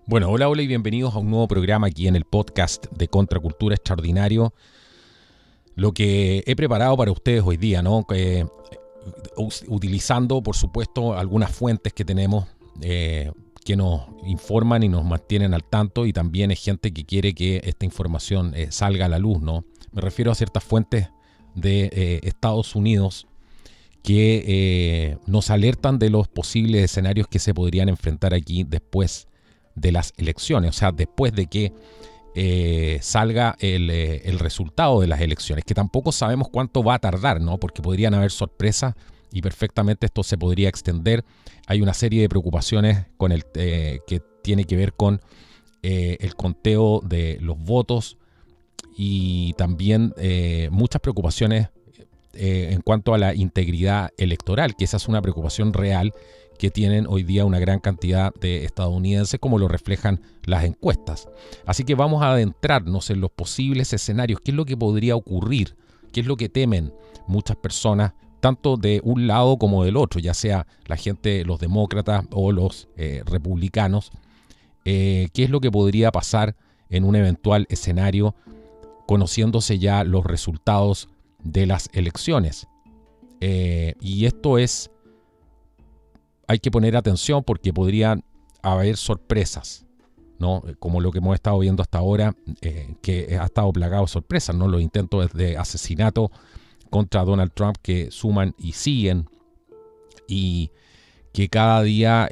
Bueno, hola y bienvenidos a un nuevo programa aquí en el podcast de Contracultura Extraordinario. Lo que he preparado para ustedes hoy día, ¿no? Utilizando, por supuesto, algunas fuentes que tenemos que nos informan y nos mantienen al tanto, y también es gente que quiere que esta información salga a la luz, ¿no? Me refiero a ciertas fuentes de Estados Unidos que nos alertan de los posibles escenarios que se podrían enfrentar aquí después de las elecciones, o sea, después de que salga el resultado de las elecciones, que tampoco sabemos cuánto va a tardar, ¿no? Porque podrían haber sorpresas y perfectamente esto se podría extender. Hay una serie de preocupaciones con que tiene que ver con el conteo de los votos y también muchas preocupaciones en cuanto a la integridad electoral, que esa es una preocupación real que tienen hoy día una gran cantidad de estadounidenses, como lo reflejan las encuestas. Así que vamos a adentrarnos en los posibles escenarios, qué es lo que podría ocurrir, qué es lo que temen muchas personas, tanto de un lado como del otro, ya sea la gente, los demócratas o los republicanos, qué es lo que podría pasar en un eventual escenario, conociéndose ya los resultados de las elecciones. Y esto hay que poner atención porque podrían haber sorpresas, ¿no? Como lo que hemos estado viendo hasta ahora, que ha estado plagado de sorpresas, ¿no? Los intentos de asesinato contra Donald Trump que suman y siguen, y que cada día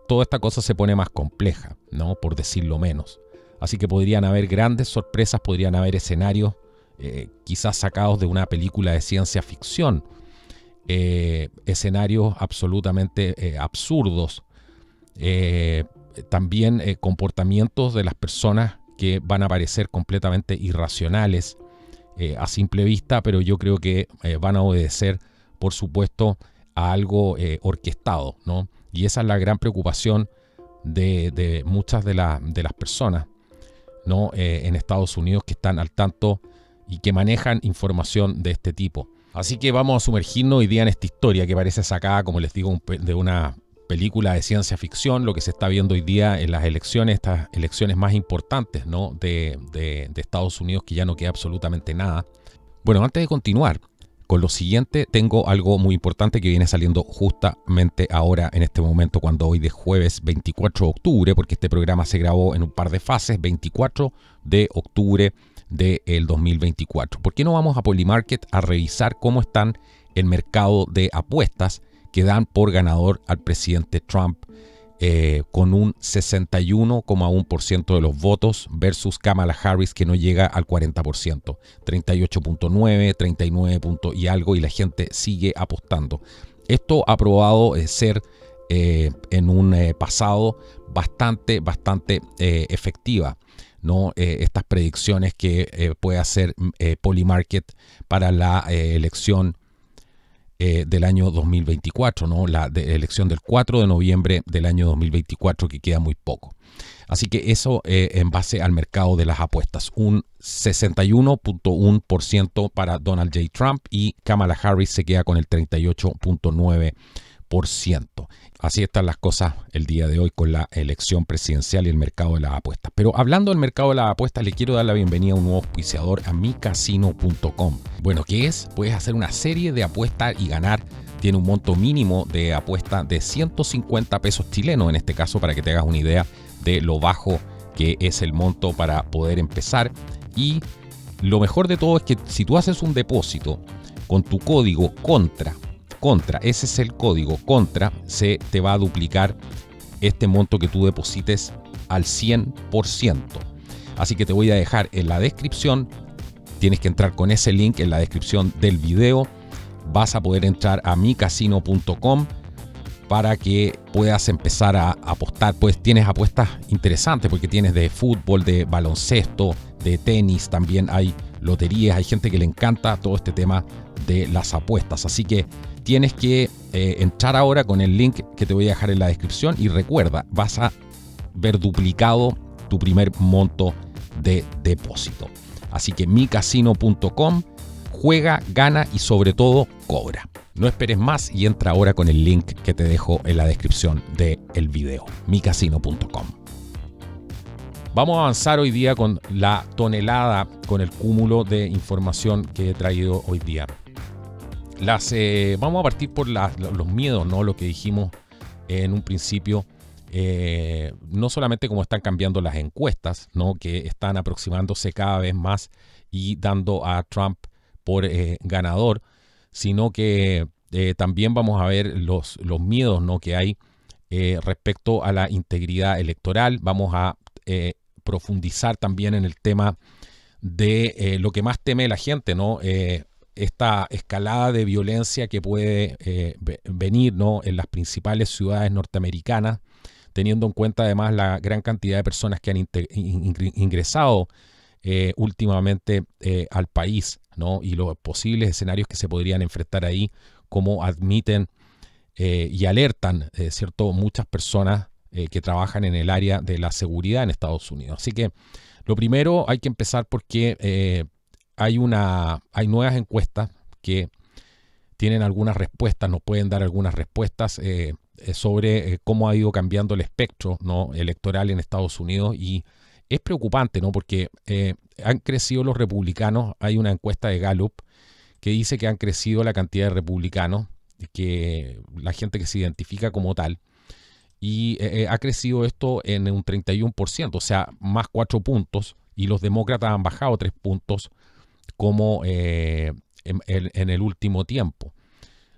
toda esta cosa se pone más compleja, ¿no? Por decirlo menos. Así que podrían haber grandes sorpresas, podrían haber escenarios quizás sacados de una película de ciencia ficción, escenarios absolutamente absurdos, también comportamientos de las personas que van a parecer completamente irracionales a simple vista, pero yo creo que van a obedecer, por supuesto, a algo orquestado, ¿no? Y esa es la gran preocupación de muchas de las personas, ¿no? En Estados Unidos, que están al tanto y que manejan información de este tipo. Así que vamos a sumergirnos hoy día en esta historia que parece sacada, como les digo, de una película de ciencia ficción, lo que se está viendo hoy día en las elecciones, estas elecciones más importantes, ¿no? de Estados Unidos, que ya no queda absolutamente nada. Bueno, antes de continuar con lo siguiente, tengo algo muy importante que viene saliendo justamente ahora, en este momento, cuando hoy de jueves 24 de octubre, porque este programa se grabó en un par de fases, 24 de octubre del 2024. ¿Por qué no vamos a Polymarket a revisar cómo están el mercado de apuestas que dan por ganador al presidente Trump, con un 61,1% de los votos versus Kamala Harris, que no llega al 40%, 38,9, 39 y algo, y la gente sigue apostando. Esto ha probado ser en un pasado bastante efectiva, ¿no? Estas predicciones que puede hacer Polymarket para la elección del año 2024, ¿no? La elección del 4 de noviembre del año 2024, que queda muy poco. Así que eso en base al mercado de las apuestas. Un 61,1% para Donald J. Trump, y Kamala Harris se queda con el 38,9%. Así están las cosas el día de hoy con la elección presidencial y el mercado de las apuestas. Pero hablando del mercado de las apuestas, le quiero dar la bienvenida a un nuevo auspiciador, a micasino.com. Bueno, ¿qué es? Puedes hacer una serie de apuestas y ganar. Tiene un monto mínimo de apuesta de 150 pesos chilenos, en este caso, para que te hagas una idea de lo bajo que es el monto para poder empezar. Y lo mejor de todo es que si tú haces un depósito con tu código CONTRA, ese es el código CONTRA, se te va a duplicar este monto que tú deposites al 100%. Así que te voy a dejar en la descripción, tienes que entrar con ese link en la descripción del video, vas a poder entrar a micasino.com para que puedas empezar a apostar. Pues tienes apuestas interesantes, porque tienes de fútbol, de baloncesto, de tenis, también hay loterías, hay gente que le encanta todo este tema de las apuestas. Así que tienes que entrar ahora con el link que te voy a dejar en la descripción, y recuerda, vas a ver duplicado tu primer monto de depósito. Así que micasino.com, juega, gana y sobre todo cobra. No esperes más y entra ahora con el link que te dejo en la descripción del video, micasino.com. Vamos a avanzar hoy día con la tonelada, con el cúmulo de información que he traído hoy día. Vamos a partir por los miedos, ¿no? Lo que dijimos en un principio, no solamente cómo están cambiando las encuestas, ¿no? Que están aproximándose cada vez más y dando a Trump por ganador, sino que también vamos a ver los miedos, ¿no? Que hay respecto a la integridad electoral. Vamos a profundizar también en el tema de lo que más teme la gente, ¿no? Esta escalada de violencia que puede venir, ¿no? En las principales ciudades norteamericanas, teniendo en cuenta además la gran cantidad de personas que han ingresado últimamente al país, ¿no? Y los posibles escenarios que se podrían enfrentar ahí, como admiten y alertan, ¿cierto?, muchas personas que trabajan en el área de la seguridad en Estados Unidos. Así que lo primero hay que empezar porque hay nuevas encuestas que tienen algunas respuestas, nos pueden dar algunas respuestas sobre cómo ha ido cambiando el espectro, ¿no?, electoral en Estados Unidos, y es preocupante, ¿no?, porque han crecido los republicanos. Hay una encuesta de Gallup que dice que han crecido la cantidad de republicanos, que la gente que se identifica como tal, y ha crecido esto en un 31%, o sea, más 4 puntos, y los demócratas han bajado 3 puntos como en el último tiempo,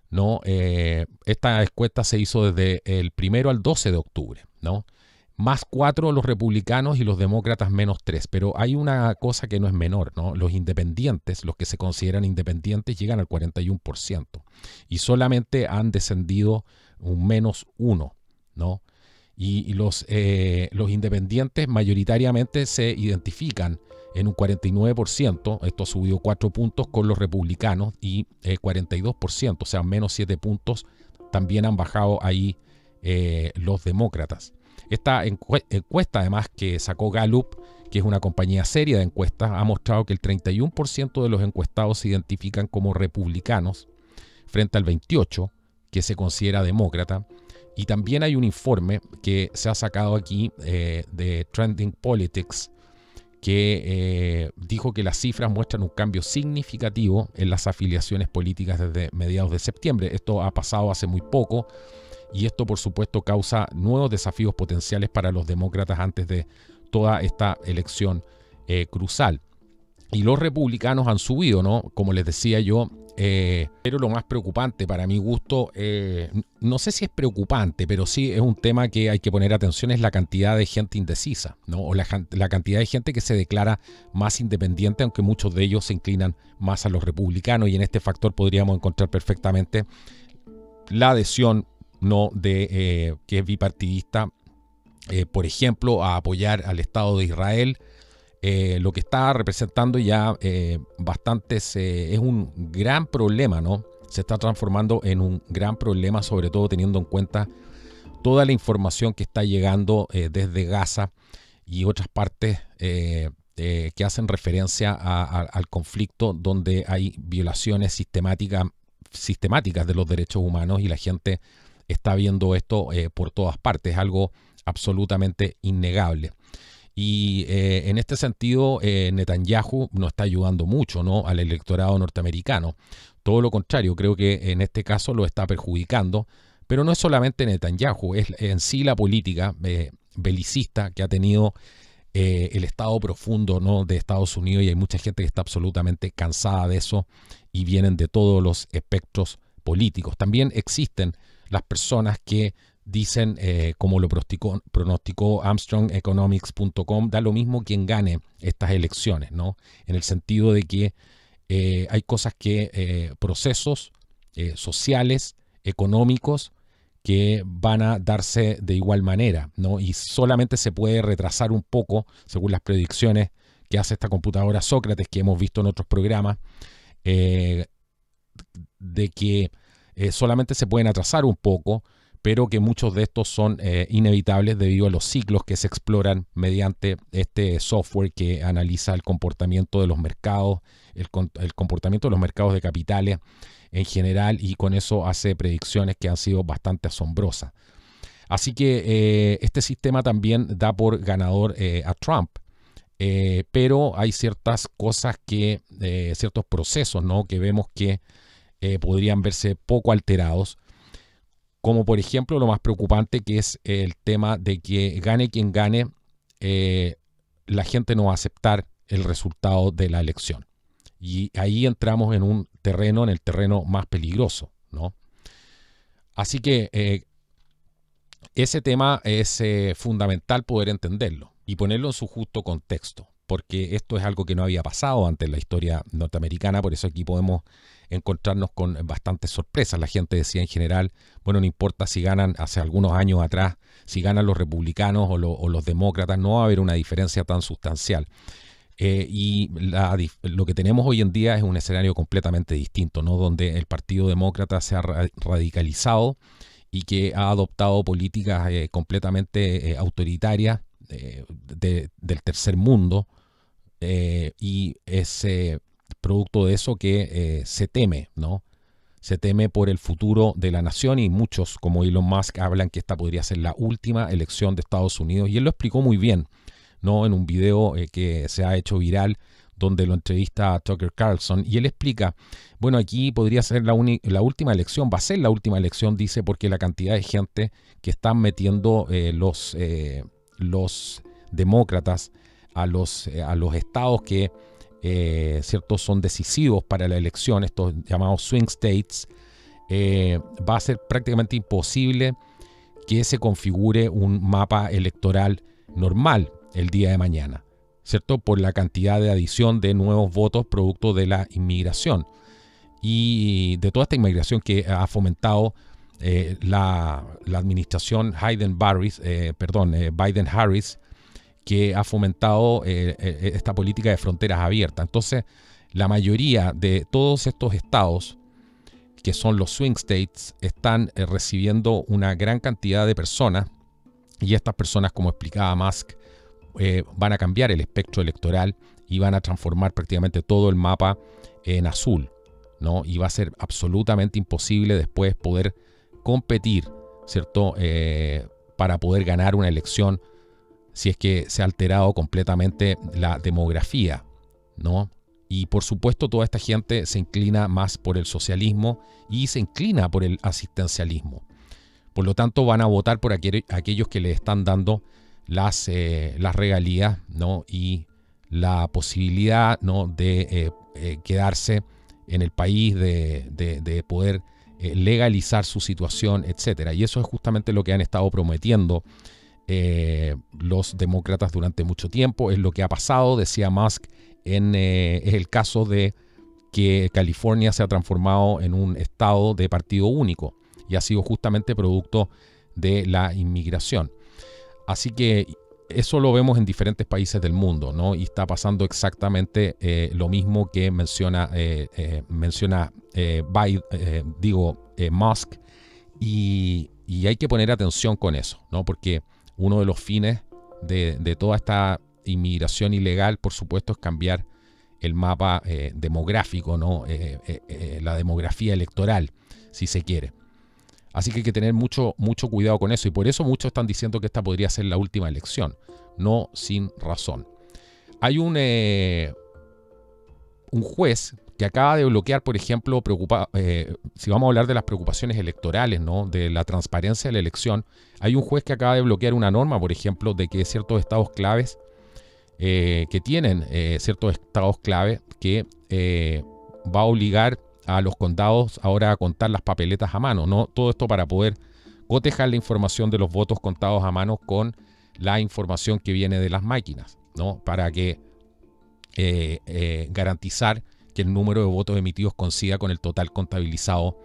¿no? Esta encuesta se hizo desde el 1 al 12 de octubre, ¿no? Más 4 los republicanos y los demócratas menos 3. Pero hay una cosa que no es menor, ¿no? Los independientes, los que se consideran independientes, llegan al 41% y solamente han descendido un menos 1, ¿no? Y los independientes mayoritariamente se identifican en un 49%, esto ha subido 4 puntos con los republicanos, y 42%, o sea, menos 7 puntos, también han bajado ahí los demócratas. Esta encuesta, además, que sacó Gallup, que es una compañía seria de encuestas, ha mostrado que el 31% de los encuestados se identifican como republicanos, frente al 28% que se considera demócrata. Y también hay un informe que se ha sacado aquí de Trending Politics, que dijo que las cifras muestran un cambio significativo en las afiliaciones políticas desde mediados de septiembre. Esto ha pasado hace muy poco, y esto, por supuesto, causa nuevos desafíos potenciales para los demócratas antes de toda esta elección crucial. Y los republicanos han subido, ¿no? Como les decía yo, pero lo más preocupante para mi gusto, no sé si es preocupante, pero sí es un tema que hay que poner atención, es la cantidad de gente indecisa, ¿no? O la cantidad de gente que se declara más independiente, aunque muchos de ellos se inclinan más a los republicanos, y en este factor podríamos encontrar perfectamente la adhesión, ¿no?, de que es bipartidista, por ejemplo, a apoyar al Estado de Israel. Lo que está representando ya bastantes, es un gran problema, ¿no? Se está transformando en un gran problema, sobre todo teniendo en cuenta toda la información que está llegando desde Gaza y otras partes que hacen referencia al conflicto, donde hay violaciones sistemáticas de los derechos humanos, y la gente está viendo esto por todas partes, algo absolutamente innegable. Y en este sentido, Netanyahu no está ayudando mucho, ¿no?, al electorado norteamericano. Todo lo contrario, creo que en este caso lo está perjudicando. Pero no es solamente Netanyahu, es en sí la política belicista que ha tenido el Estado profundo, ¿no?, de Estados Unidos, y hay mucha gente que está absolutamente cansada de eso, y vienen de todos los espectros políticos. También existen las personas que dicen, como lo pronosticó ArmstrongEconomics.com, da lo mismo quien gane estas elecciones, ¿no? En el sentido de que hay cosas procesos sociales, económicos, que van a darse de igual manera, ¿no? Y solamente se puede retrasar un poco, según las predicciones que hace esta computadora Sócrates, que hemos visto en otros programas, de que solamente se pueden atrasar un poco, pero que muchos de estos son inevitables debido a los ciclos que se exploran mediante este software que analiza el comportamiento de los mercados, el comportamiento de los mercados de capitales en general, y con eso hace predicciones que han sido bastante asombrosas. Así que este sistema también da por ganador a Trump. Pero hay ciertas cosas ciertos procesos, ¿no?, que vemos que podrían verse poco alterados, como por ejemplo lo más preocupante, que es el tema de que gane quien gane, la gente no va a aceptar el resultado de la elección. Y ahí entramos en el terreno más peligroso, ¿no? Así que ese tema es fundamental poder entenderlo y ponerlo en su justo contexto, porque esto es algo que no había pasado antes en la historia norteamericana. Por eso aquí podemos encontrarnos con bastantes sorpresas. La gente decía en general, bueno, no importa si ganan, hace algunos años atrás, si ganan los republicanos o los demócratas, no va a haber una diferencia tan sustancial. Lo que tenemos hoy en día es un escenario completamente distinto, ¿no?, donde el Partido Demócrata se ha radicalizado y que ha adoptado políticas completamente autoritarias del tercer mundo, y es producto de eso que se teme, ¿no? Se teme por el futuro de la nación, y muchos, como Elon Musk, hablan que esta podría ser la última elección de Estados Unidos, y él lo explicó muy bien, ¿no?, en un video que se ha hecho viral, donde lo entrevista a Tucker Carlson, y él explica, bueno, aquí podría ser la última elección, va a ser la última elección, dice, porque la cantidad de gente que están metiendo los demócratas a los estados que ciertos son decisivos para la elección, estos llamados swing states, va a ser prácticamente imposible que se configure un mapa electoral normal el día de mañana, ¿cierto?, por la cantidad de adición de nuevos votos producto de la inmigración y de toda esta inmigración que ha fomentado la administración Biden-Harris, que ha fomentado esta política de fronteras abiertas. Entonces, la mayoría de todos estos estados, que son los swing states, están recibiendo una gran cantidad de personas, y estas personas, como explicaba Musk, van a cambiar el espectro electoral y van a transformar prácticamente todo el mapa en azul, ¿no? Y va a ser absolutamente imposible después poder competir, ¿cierto?, para poder ganar una elección si es que se ha alterado completamente la demografía, ¿no? Y por supuesto toda esta gente se inclina más por el socialismo y se inclina por el asistencialismo. Por lo tanto, van a votar por aquellos que le están dando las regalías, ¿no?, y la posibilidad, ¿no?, de quedarse en el país, de poder legalizar su situación, etcétera. Y eso es justamente lo que han estado prometiendo los demócratas durante mucho tiempo. Es lo que ha pasado, decía Musk, es el caso de que California se ha transformado en un estado de partido único, y ha sido justamente producto de la inmigración. Así que eso lo vemos en diferentes países del mundo, ¿no? Y está pasando exactamente lo mismo que menciona Musk, y hay que poner atención con eso, ¿no? Porque uno de los fines de toda esta inmigración ilegal, por supuesto, es cambiar el mapa demográfico, ¿no? La demografía electoral, si se quiere. Así que hay que tener mucho cuidado con eso, y por eso muchos están diciendo que esta podría ser la última elección, no sin razón. Hay un juez que acaba de bloquear, por ejemplo, si vamos a hablar de las preocupaciones electorales, ¿no?, de la transparencia de la elección, hay un juez que acaba de bloquear una norma, por ejemplo, de que ciertos estados claves que tienen ciertos estados clave que va a obligar a los condados ahora a contar las papeletas a mano, ¿no? Todo esto para poder cotejar la información de los votos contados a mano con la información que viene de las máquinas, ¿no? Para que garantizar que el número de votos emitidos coincida con el total contabilizado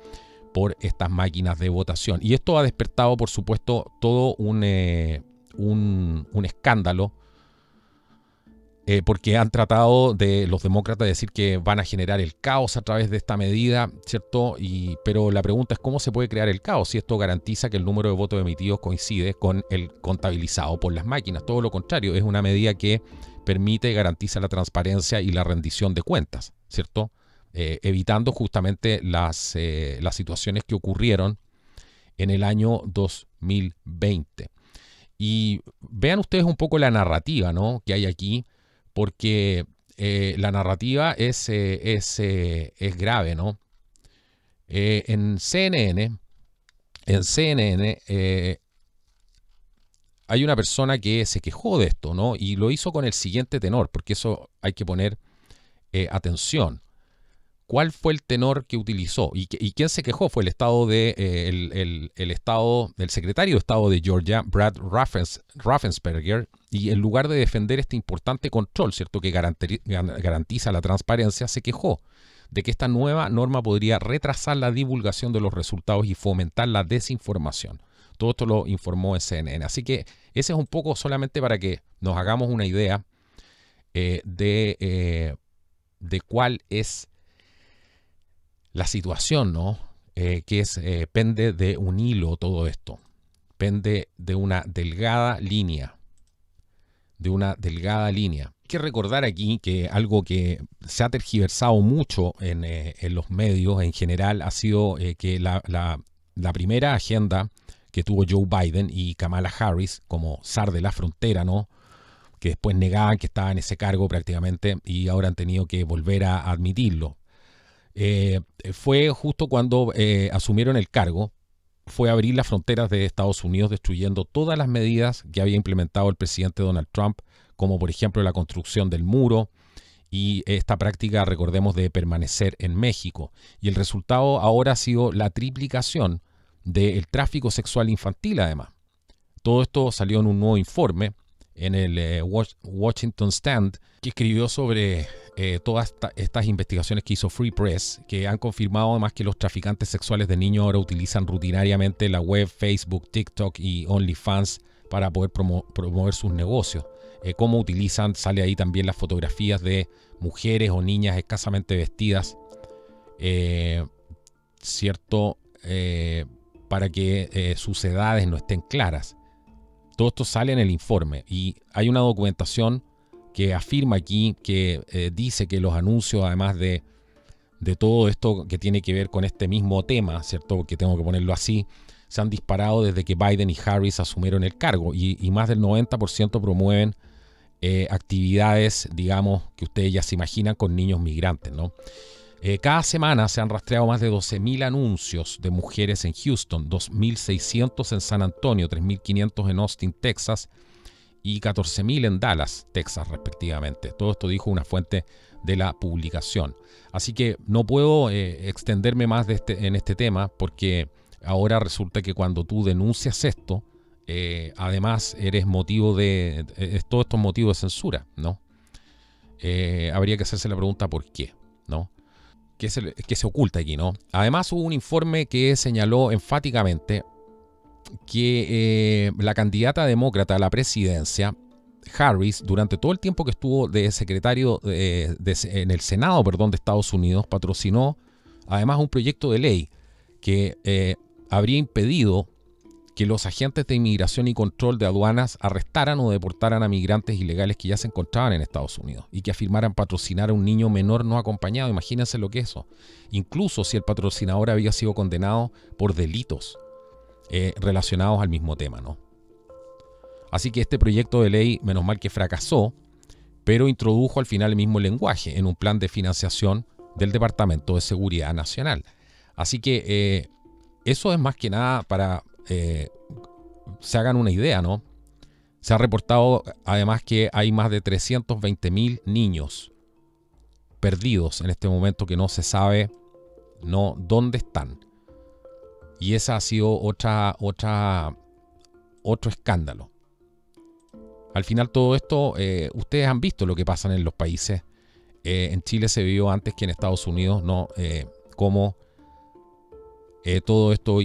por estas máquinas de votación. Y esto ha despertado, por supuesto, todo un escándalo, porque han tratado los demócratas de decir que van a generar el caos a través de esta medida, ¿cierto? Pero la pregunta es, ¿cómo se puede crear el caos si esto garantiza que el número de votos emitidos coincide con el contabilizado por las máquinas? Todo lo contrario, es una medida que permite y garantiza la transparencia y la rendición de cuentas, ¿cierto? Evitando justamente las situaciones que ocurrieron en el año 2020. Y vean ustedes un poco la narrativa, ¿no?, que hay aquí, porque la narrativa es grave, ¿no? En CNN hay una persona que se quejó de esto, ¿no? Y lo hizo con el siguiente tenor, porque eso hay que poner atención. ¿Cuál fue el tenor que utilizó? ¿Y quién se quejó? Fue el el secretario de Estado de Georgia, Brad Raffensperger, y en lugar de defender este importante control, ¿cierto?, que garantiza la transparencia, se quejó de que esta nueva norma podría retrasar la divulgación de los resultados y fomentar la desinformación. Todo esto lo informó en CNN. Así que ese es un poco solamente para que nos hagamos una idea de cuál es la situación, ¿no? Pende de un hilo todo esto. Pende de una delgada línea. Hay que recordar aquí que algo que se ha tergiversado mucho en los medios en general ha sido que la primera agenda que tuvo Joe Biden y Kamala Harris como zar de la frontera, ¿no?, que después negaban que estaba en ese cargo prácticamente y ahora han tenido que volver a admitirlo. Fue justo cuando asumieron el cargo, fue abrir las fronteras de Estados Unidos, destruyendo todas las medidas que había implementado el presidente Donald Trump, como por ejemplo la construcción del muro y esta práctica, recordemos, de permanecer en México. Y el resultado ahora ha sido la triplicación del tráfico sexual infantil, además. Todo esto salió en un nuevo informe en el Washington Stand, que escribió sobre todas estas investigaciones que hizo Free Press, que han confirmado además que los traficantes sexuales de niños ahora utilizan rutinariamente la web, Facebook, TikTok y OnlyFans para poder promover sus negocios. Cómo utilizan, sale ahí también las fotografías de mujeres o niñas escasamente vestidas, ¿cierto?, para que sus edades no estén claras. Todo esto sale en el informe y hay una documentación que afirma aquí, que dice que los anuncios, además de todo esto que tiene que ver con este mismo tema, ¿cierto?, porque tengo que ponerlo así, se han disparado desde que Biden y Harris asumieron el cargo y más del 90% promueven actividades, digamos, que ustedes ya se imaginan, con niños migrantes, ¿no? Cada semana se han rastreado más de 12.000 anuncios de mujeres en Houston, 2.600 en San Antonio, 3.500 en Austin, Texas, y 14.000 en Dallas, Texas, respectivamente. Todo esto dijo una fuente de la publicación. Así que no puedo extenderme más en este tema, porque ahora resulta que cuando tú denuncias esto, además eres motivo todos estos motivos de censura, ¿no? Habría que hacerse la pregunta ¿por qué?, ¿no? ¿Qué se oculta aquí, no? Además hubo un informe que señaló enfáticamente que la candidata demócrata a la presidencia, Harris, durante todo el tiempo que estuvo de secretario en el Senado, de Estados Unidos, patrocinó además un proyecto de ley que habría impedido que los agentes de inmigración y control de aduanas arrestaran o deportaran a migrantes ilegales que ya se encontraban en Estados Unidos y que afirmaran patrocinar a un niño menor no acompañado. Imagínense lo que es eso. Incluso si el patrocinador había sido condenado por delitos relacionados al mismo tema, ¿no? Así que este proyecto de ley, menos mal que fracasó, pero introdujo al final el mismo lenguaje en un plan de financiación del Departamento de Seguridad Nacional. Así que eso es más que nada para se hagan una idea, ¿no? Se ha reportado además que hay más de 320.000 niños perdidos en este momento que no se sabe dónde están. Y esa ha sido otro escándalo. Al final todo esto, ustedes han visto lo que pasa en los países. En Chile se vio antes que en Estados Unidos, ¿no? Cómo todo esto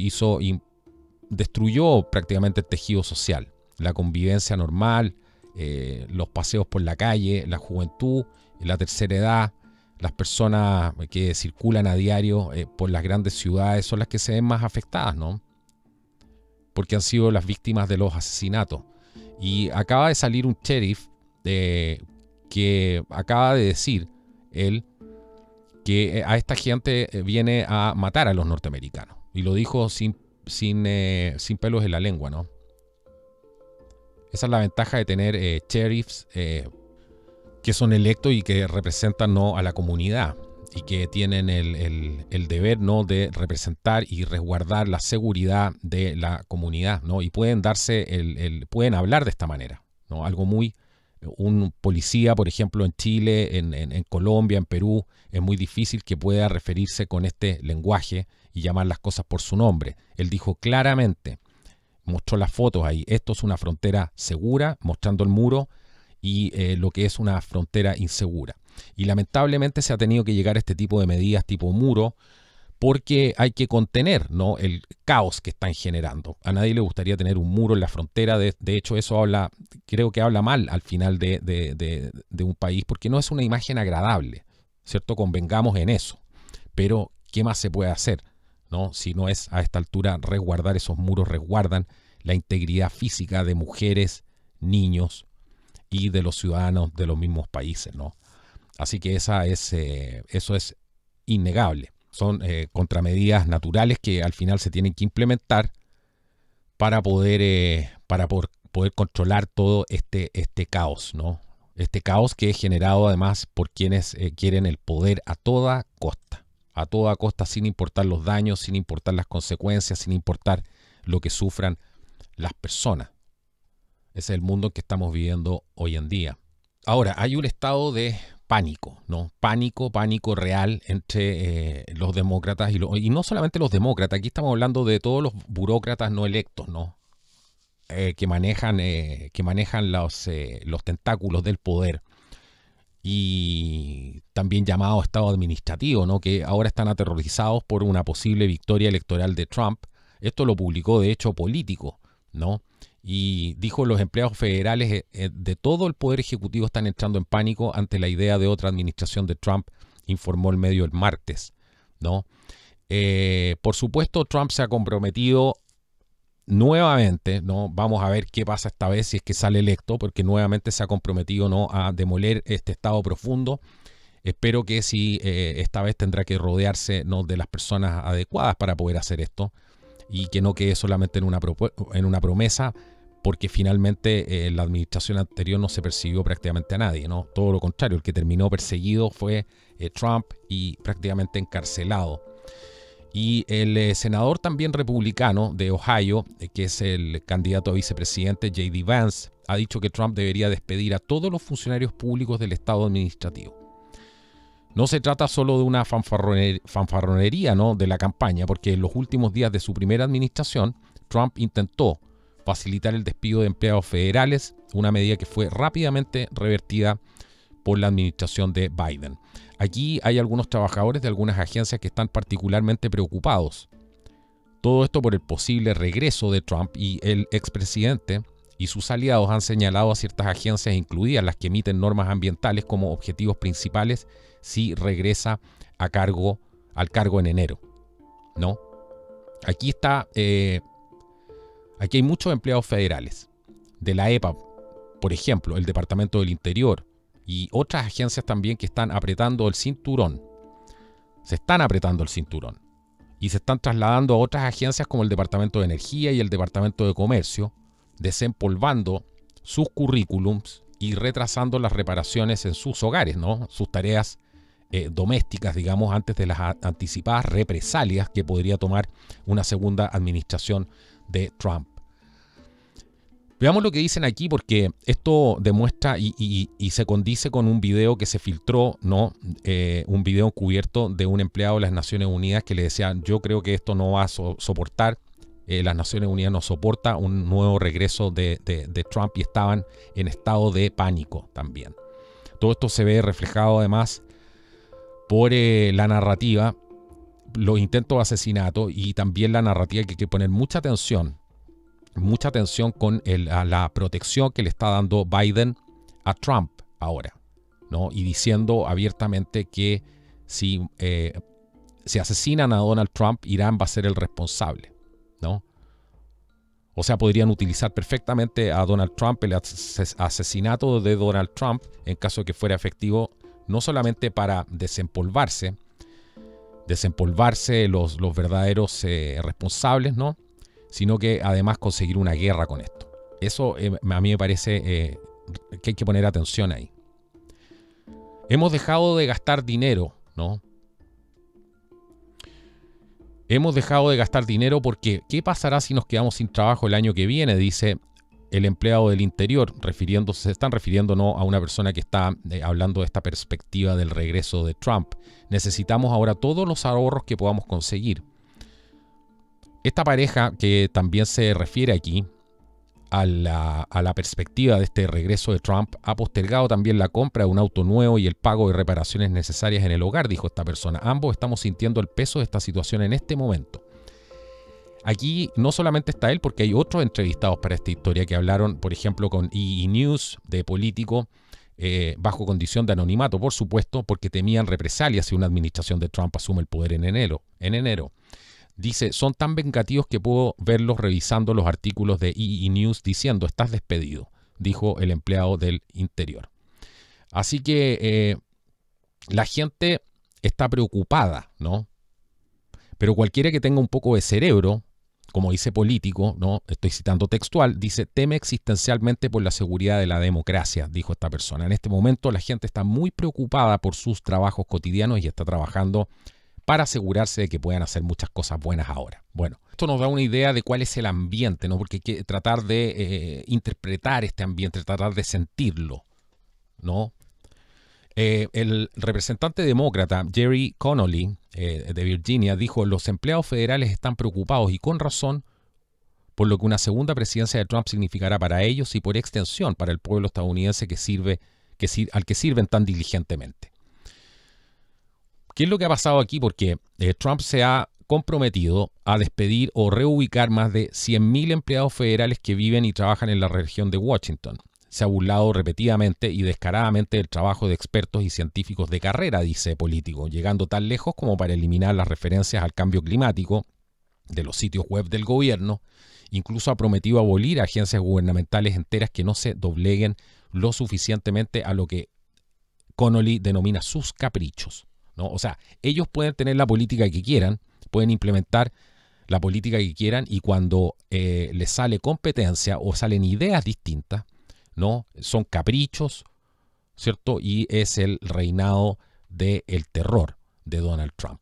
destruyó prácticamente el tejido social, la convivencia normal, los paseos por la calle, la juventud, la tercera edad, las personas que circulan a diario por las grandes ciudades son las que se ven más afectadas, ¿no? Porque han sido las víctimas de los asesinatos. Y acaba de salir un sheriff que acaba de decir él que a esta gente viene a matar a los norteamericanos. Y lo dijo sin sin pelos en la lengua, ¿no? Esa es la ventaja de tener sheriffs que son electos y que representan, ¿no?, a la comunidad y que tienen el deber, ¿no?, de representar y resguardar la seguridad de la comunidad, ¿no? Y pueden pueden hablar de esta manera, ¿no? Un policía, por ejemplo, en Chile, en Colombia, en Perú, es muy difícil que pueda referirse con este lenguaje y llamar las cosas por su nombre. Él dijo claramente, mostró las fotos ahí, esto es una frontera segura, mostrando el muro, y lo que es una frontera insegura. Y lamentablemente se ha tenido que llegar a este tipo de medidas tipo muro porque hay que contener, ¿no?, el caos que están generando. A nadie le gustaría tener un muro en la frontera. De hecho, eso creo que habla mal al final de un país, porque no es una imagen agradable, ¿cierto? Convengamos en eso. Pero, ¿qué más se puede hacer, ¿no? Si no es a esta altura resguardar esos muros, resguardan la integridad física de mujeres, niños y de los ciudadanos de los mismos países, ¿no? Así que eso es innegable. Son contramedidas naturales que al final se tienen que implementar para poder controlar todo este caos, ¿no? Este caos que es generado además por quienes quieren el poder a toda costa, sin importar los daños, sin importar las consecuencias, sin importar lo que sufran las personas. Ese es el mundo que estamos viviendo hoy en día. Ahora, hay un estado de pánico, ¿no? Pánico real entre los demócratas y no solamente los demócratas. Aquí estamos hablando de todos los burócratas no electos, ¿no? Que manejan los tentáculos del poder, y también llamado estado administrativo, ¿no?, que ahora están aterrorizados por una posible victoria electoral de Trump. Esto lo publicó, de hecho, Político, ¿no? Y dijo: los empleados federales de todo el poder ejecutivo están entrando en pánico ante la idea de otra administración de Trump, informó el medio el martes, ¿no? Por supuesto, Trump se ha comprometido nuevamente, ¿no? Vamos a ver qué pasa esta vez si es que sale electo, porque nuevamente se ha comprometido, ¿no?, a demoler este estado profundo. Espero que sí, esta vez tendrá que rodearse, ¿no?, de las personas adecuadas para poder hacer esto, y que no quede solamente en una promesa, porque finalmente la administración anterior no se persiguió prácticamente a nadie, ¿no? Todo lo contrario, el que terminó perseguido fue Trump y prácticamente encarcelado. Y el senador también republicano de Ohio, que es el candidato a vicepresidente J.D. Vance, ha dicho que Trump debería despedir a todos los funcionarios públicos del estado administrativo. No se trata solo de una fanfarronería, ¿no?, de la campaña, porque en los últimos días de su primera administración, Trump intentó facilitar el despido de empleados federales, una medida que fue rápidamente revertida por la administración de Biden. Aquí hay algunos trabajadores de algunas agencias que están particularmente preocupados. Todo esto por el posible regreso de Trump, y el expresidente y sus aliados han señalado a ciertas agencias, incluidas las que emiten normas ambientales, como objetivos principales si regresa al cargo en enero, ¿no? Aquí hay muchos empleados federales de la EPA, por ejemplo, el Departamento del Interior, y otras agencias también que están apretando el cinturón. Se están apretando el cinturón y se están trasladando a otras agencias como el Departamento de Energía y el Departamento de Comercio, desempolvando sus currículums y retrasando las reparaciones en sus hogares, ¿no?, sus tareas domésticas, digamos, antes de las anticipadas represalias que podría tomar una segunda administración de Trump. Veamos lo que dicen aquí, porque esto demuestra y se condice con un video que se filtró, ¿no? Un video encubierto de un empleado de las Naciones Unidas que le decía: yo creo que esto no va a soportar, las Naciones Unidas no soporta un nuevo regreso de Trump, y estaban en estado de pánico también. Todo esto se ve reflejado además por la narrativa, los intentos de asesinato, y también la narrativa, que hay que poner mucha atención con la protección que le está dando Biden a Trump ahora, ¿no? Y diciendo abiertamente que si asesinan a Donald Trump, Irán va a ser el responsable, ¿no? O sea, podrían utilizar perfectamente a Donald Trump, el asesinato de Donald Trump, en caso de que fuera efectivo, no solamente para desempolvarse los verdaderos responsables, ¿no?, sino que además conseguir una guerra con esto. Eso a mí me parece que hay que poner atención ahí. Hemos dejado de gastar dinero, ¿no? Hemos dejado de gastar dinero porque ¿qué pasará si nos quedamos sin trabajo el año que viene? Dice el empleado del Interior, se están refiriendo ¿no? a una persona que está hablando de esta perspectiva del regreso de Trump. Necesitamos ahora todos los ahorros que podamos conseguir. Esta pareja que también se refiere aquí a la perspectiva de este regreso de Trump ha postergado también la compra de un auto nuevo y el pago de reparaciones necesarias en el hogar, dijo esta persona. Ambos estamos sintiendo el peso de esta situación en este momento. Aquí no solamente está él, porque hay otros entrevistados para esta historia que hablaron, por ejemplo, con EE News, de político, bajo condición de anonimato, por supuesto, porque temían represalias si una administración de Trump asume el poder en enero. Dice, son tan vengativos que puedo verlos revisando los artículos de EE News diciendo, estás despedido, dijo el empleado del Interior. Así que la gente está preocupada, ¿no? Pero cualquiera que tenga un poco de cerebro, como dice político, ¿no? Estoy citando textual, dice, teme existencialmente por la seguridad de la democracia, dijo esta persona. En este momento la gente está muy preocupada por sus trabajos cotidianos y está trabajando para asegurarse de que puedan hacer muchas cosas buenas ahora. Bueno, esto nos da una idea de cuál es el ambiente, ¿no? Porque hay que tratar de interpretar este ambiente, tratar de sentirlo, ¿no? El representante demócrata Jerry Connolly de Virginia dijo, los empleados federales están preocupados y con razón por lo que una segunda presidencia de Trump significará para ellos y por extensión para el pueblo estadounidense al que sirven tan diligentemente. ¿Qué es lo que ha pasado aquí? Porque Trump se ha comprometido a despedir o reubicar más de 100.000 empleados federales que viven y trabajan en la región de Washington. Se ha burlado repetidamente y descaradamente del trabajo de expertos y científicos de carrera, dice político, llegando tan lejos como para eliminar las referencias al cambio climático de los sitios web del gobierno. Incluso ha prometido abolir agencias gubernamentales enteras que no se dobleguen lo suficientemente a lo que Connolly denomina sus caprichos, ¿no? O sea, ellos pueden tener la política que quieran, pueden implementar la política que quieran y cuando les sale competencia o salen ideas distintas, ¿no? Son caprichos, ¿cierto? Y es el reinado del terror de Donald Trump.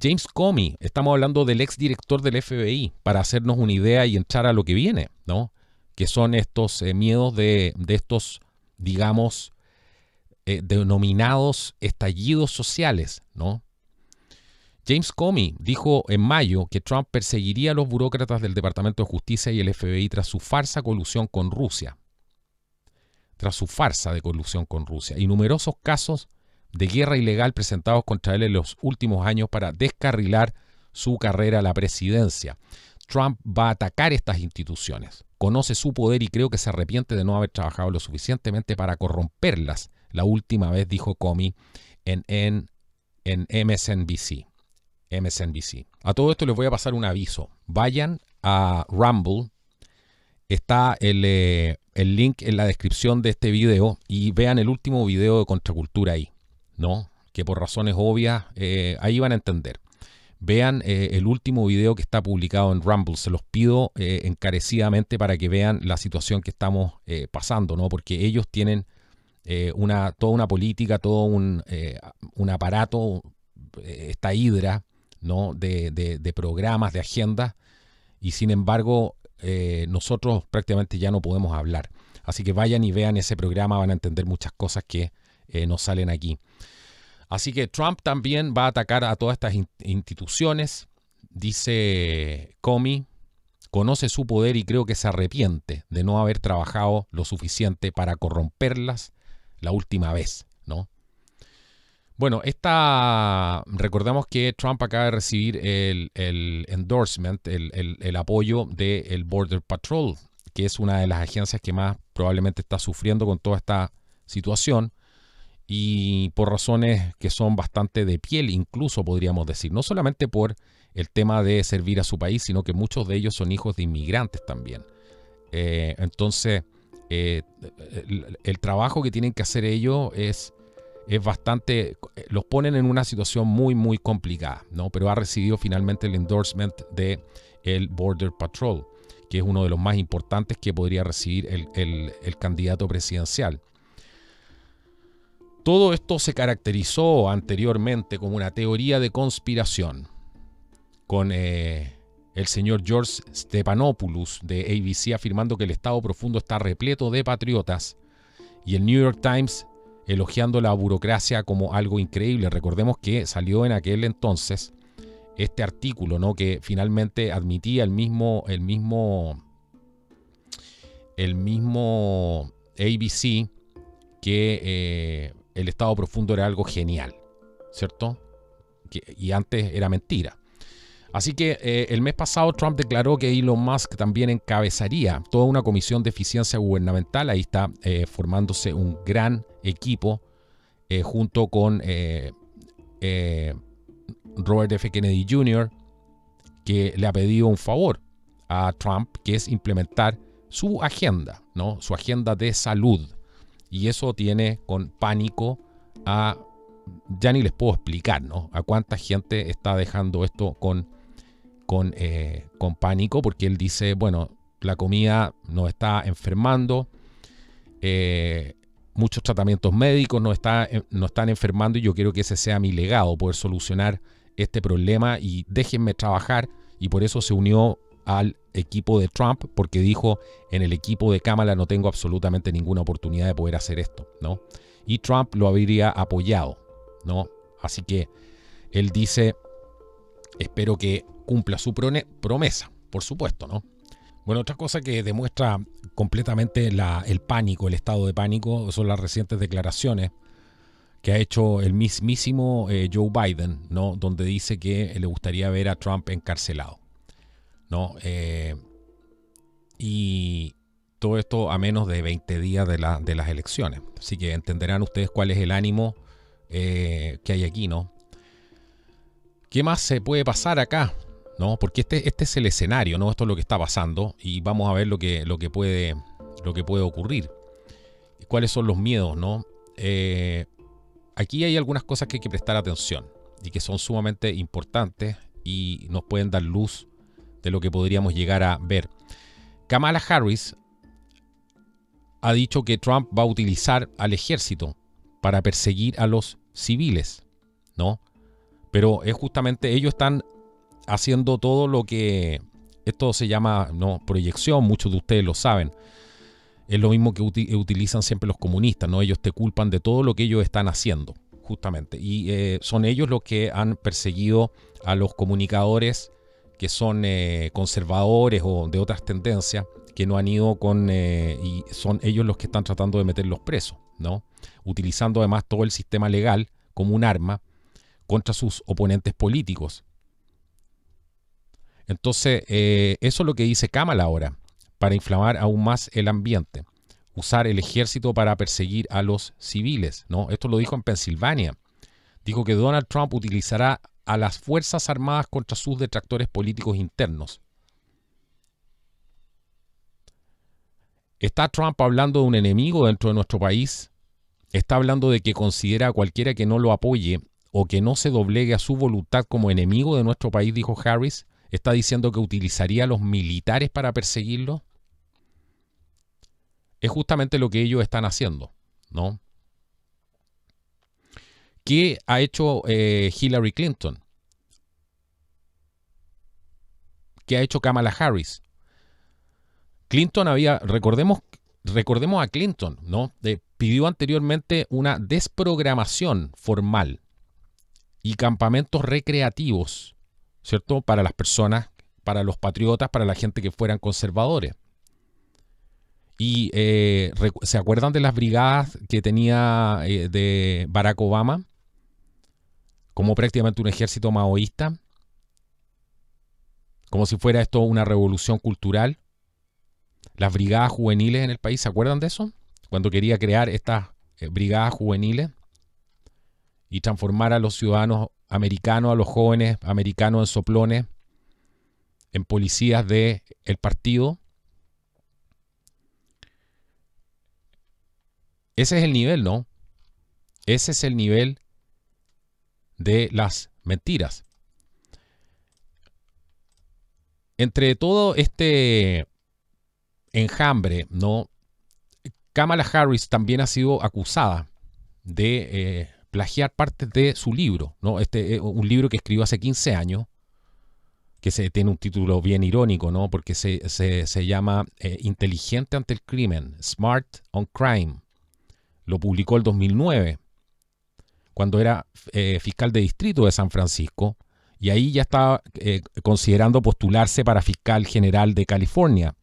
James Comey, estamos hablando del exdirector del FBI, para hacernos una idea y entrar a lo que viene, ¿no? Que son estos miedos de estos, digamos, denominados estallidos sociales, ¿no? James Comey dijo en mayo que Trump perseguiría a los burócratas del Departamento de Justicia y el FBI tras su farsa colusión con Rusia. Y numerosos casos de guerra ilegal presentados contra él en los últimos años para descarrilar su carrera a la presidencia. Trump va a atacar estas instituciones, conoce su poder y creo que se arrepiente de no haber trabajado lo suficientemente para corromperlas. La última vez, dijo Comey en MSNBC. A todo esto les voy a pasar un aviso. Vayan a Rumble. Está el link en la descripción de este video y vean el último video de Contracultura ahí, ¿no? Que por razones obvias ahí van a entender. Vean el último video que está publicado en Rumble. Se los pido encarecidamente para que vean la situación que estamos pasando, ¿no? Porque ellos tienen toda una política, todo un aparato, esta hidra, ¿no? de programas, de agendas, y sin embargo nosotros prácticamente ya no podemos hablar. Así que vayan y vean ese programa, van a entender muchas cosas que nos salen aquí. Así que Trump también va a atacar a todas estas instituciones, dice Comey, conoce su poder y creo que se arrepiente de no haber trabajado lo suficiente para corromperlas la última vez, ¿no? Bueno, recordamos que Trump acaba de recibir el endorsement, el apoyo del Border Patrol, que es una de las agencias que más probablemente está sufriendo con toda esta situación y por razones que son bastante de piel, incluso podríamos decir, no solamente por el tema de servir a su país, sino que muchos de ellos son hijos de inmigrantes también. Entonces, el trabajo que tienen que hacer ellos es es bastante, los ponen en una situación muy, muy complicada, ¿no? Pero ha recibido finalmente el endorsement de el Border Patrol, que es uno de los más importantes que podría recibir el candidato presidencial. Todo esto se caracterizó anteriormente como una teoría de conspiración, con el señor George Stephanopoulos de ABC afirmando que el Estado profundo está repleto de patriotas y el New York Times elogiando la burocracia como algo increíble. Recordemos que salió en aquel entonces este artículo, ¿no?, que finalmente admitía el mismo ABC que el Estado profundo era algo genial, ¿cierto? Y antes era mentira. Así que el mes pasado Trump declaró que Elon Musk también encabezaría toda una comisión de eficiencia gubernamental. Ahí está formándose un gran equipo junto con Robert F. Kennedy Jr., que le ha pedido un favor a Trump, que es implementar su agenda, ¿no? Su agenda de salud. Y eso tiene con pánico a, ya ni les puedo explicar, ¿no?, a cuánta gente está dejando esto con pánico, porque él dice, bueno, la comida nos está enfermando, muchos tratamientos médicos nos están enfermando, y yo quiero que ese sea mi legado, poder solucionar este problema y déjenme trabajar. Y por eso se unió al equipo de Trump, porque dijo, en el equipo de Kamala no tengo absolutamente ninguna oportunidad de poder hacer esto, ¿no? Y Trump lo habría apoyado, ¿no? Así que él dice, espero que cumpla su promesa, por supuesto, ¿no? Bueno, otra cosa que demuestra completamente el pánico, el estado de pánico, son las recientes declaraciones que ha hecho el mismísimo Joe Biden, ¿no?, donde dice que le gustaría ver a Trump encarcelado, ¿no? Y todo esto a menos de 20 días de las elecciones. Así que entenderán ustedes cuál es el ánimo que hay aquí, ¿no? ¿Qué más se puede pasar acá? ¿No? Porque este es el escenario, ¿no? Esto es lo que está pasando y vamos a ver lo que puede ocurrir. ¿Cuáles son los miedos, no? Aquí hay algunas cosas que hay que prestar atención y que son sumamente importantes y nos pueden dar luz de lo que podríamos llegar a ver. Kamala Harris ha dicho que Trump va a utilizar al ejército para perseguir a los civiles, ¿no? Pero es justamente, ellos están haciendo todo lo que esto se llama, ¿no?, proyección, muchos de ustedes lo saben. Es lo mismo que utilizan siempre los comunistas, ¿no? Ellos te culpan de todo lo que ellos están haciendo, justamente. Y son ellos los que han perseguido a los comunicadores que son conservadores o de otras tendencias, que no han ido y son ellos los que están tratando de meterlos presos, ¿no? Utilizando además todo el sistema legal como un arma contra sus oponentes políticos. Entonces, eso es lo que dice Kamala ahora, para inflamar aún más el ambiente. Usar el ejército para perseguir a los civiles, ¿no? Esto lo dijo en Pensilvania. Dijo que Donald Trump utilizará a las Fuerzas Armadas contra sus detractores políticos internos. ¿Está Trump hablando de un enemigo dentro de nuestro país? ¿Está hablando de que considera a cualquiera que no lo apoye o que no se doblegue a su voluntad como enemigo de nuestro país, dijo Harris? ¿Está diciendo que utilizaría a los militares para perseguirlo? Es justamente lo que ellos están haciendo, ¿no? ¿Qué ha hecho Hillary Clinton? ¿Qué ha hecho Kamala Harris? Clinton recordemos a Clinton, ¿no? Pidió anteriormente una desprogramación formal y campamentos recreativos, ¿cierto?, para las personas, para los patriotas, para la gente que fueran conservadores. Y ¿se acuerdan de las brigadas que tenía de Barack Obama? Como prácticamente un ejército maoísta. Como si fuera esto una revolución cultural. Las brigadas juveniles en el país, ¿se acuerdan de eso? Cuando quería crear estas brigadas juveniles y transformar a los ciudadanos americanos, a los jóvenes americanos en soplones, en policías del partido. Ese es el nivel, ¿no? Ese es el nivel de las mentiras. Entre todo este enjambre, ¿no? Kamala Harris también ha sido acusada de plagiar partes de su libro, ¿no? Un libro que escribió hace 15 años, que tiene un título bien irónico, ¿no? Porque se llama Inteligente ante el crimen, Smart on Crime. Lo publicó el 2009, cuando era fiscal de distrito de San Francisco, y ahí ya estaba considerando postularse para fiscal general de California,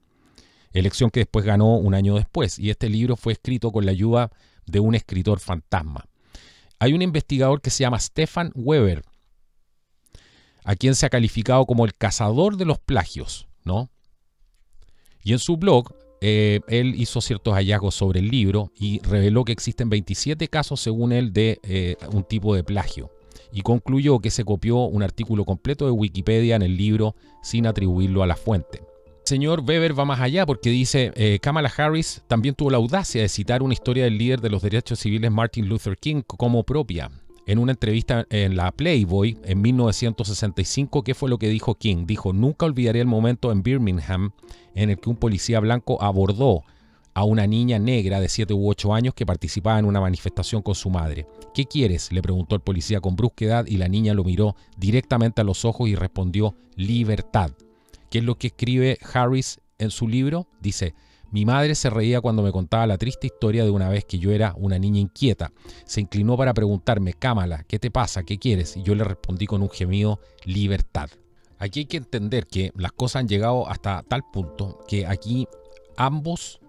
elección que después ganó un año después. Y este libro fue escrito con la ayuda de un escritor fantasma. Hay un investigador que se llama Stefan Weber, a quien se ha calificado como el cazador de los plagios, ¿no? Y en su blog, él hizo ciertos hallazgos sobre el libro y reveló que existen 27 casos, según él, de un tipo de plagio. Y concluyó que se copió un artículo completo de Wikipedia en el libro sin atribuirlo a la fuente. El señor Weber va más allá porque dice, Kamala Harris también tuvo la audacia de citar una historia del líder de los derechos civiles Martin Luther King como propia. En una entrevista en la Playboy en 1965, ¿qué fue lo que dijo King? Dijo: nunca olvidaré el momento en Birmingham en el que un policía blanco abordó a una niña negra de 7 u 8 años que participaba en una manifestación con su madre. ¿Qué quieres?, le preguntó el policía con brusquedad, y la niña lo miró directamente a los ojos y respondió: libertad. ¿Qué es lo que escribe Harris en su libro? Dice: mi madre se reía cuando me contaba la triste historia de una vez que yo era una niña inquieta. Se inclinó para preguntarme: Kamala, ¿qué te pasa? ¿Qué quieres? Y yo le respondí con un gemido: libertad. Aquí hay que entender que las cosas han llegado hasta tal punto que aquí ambos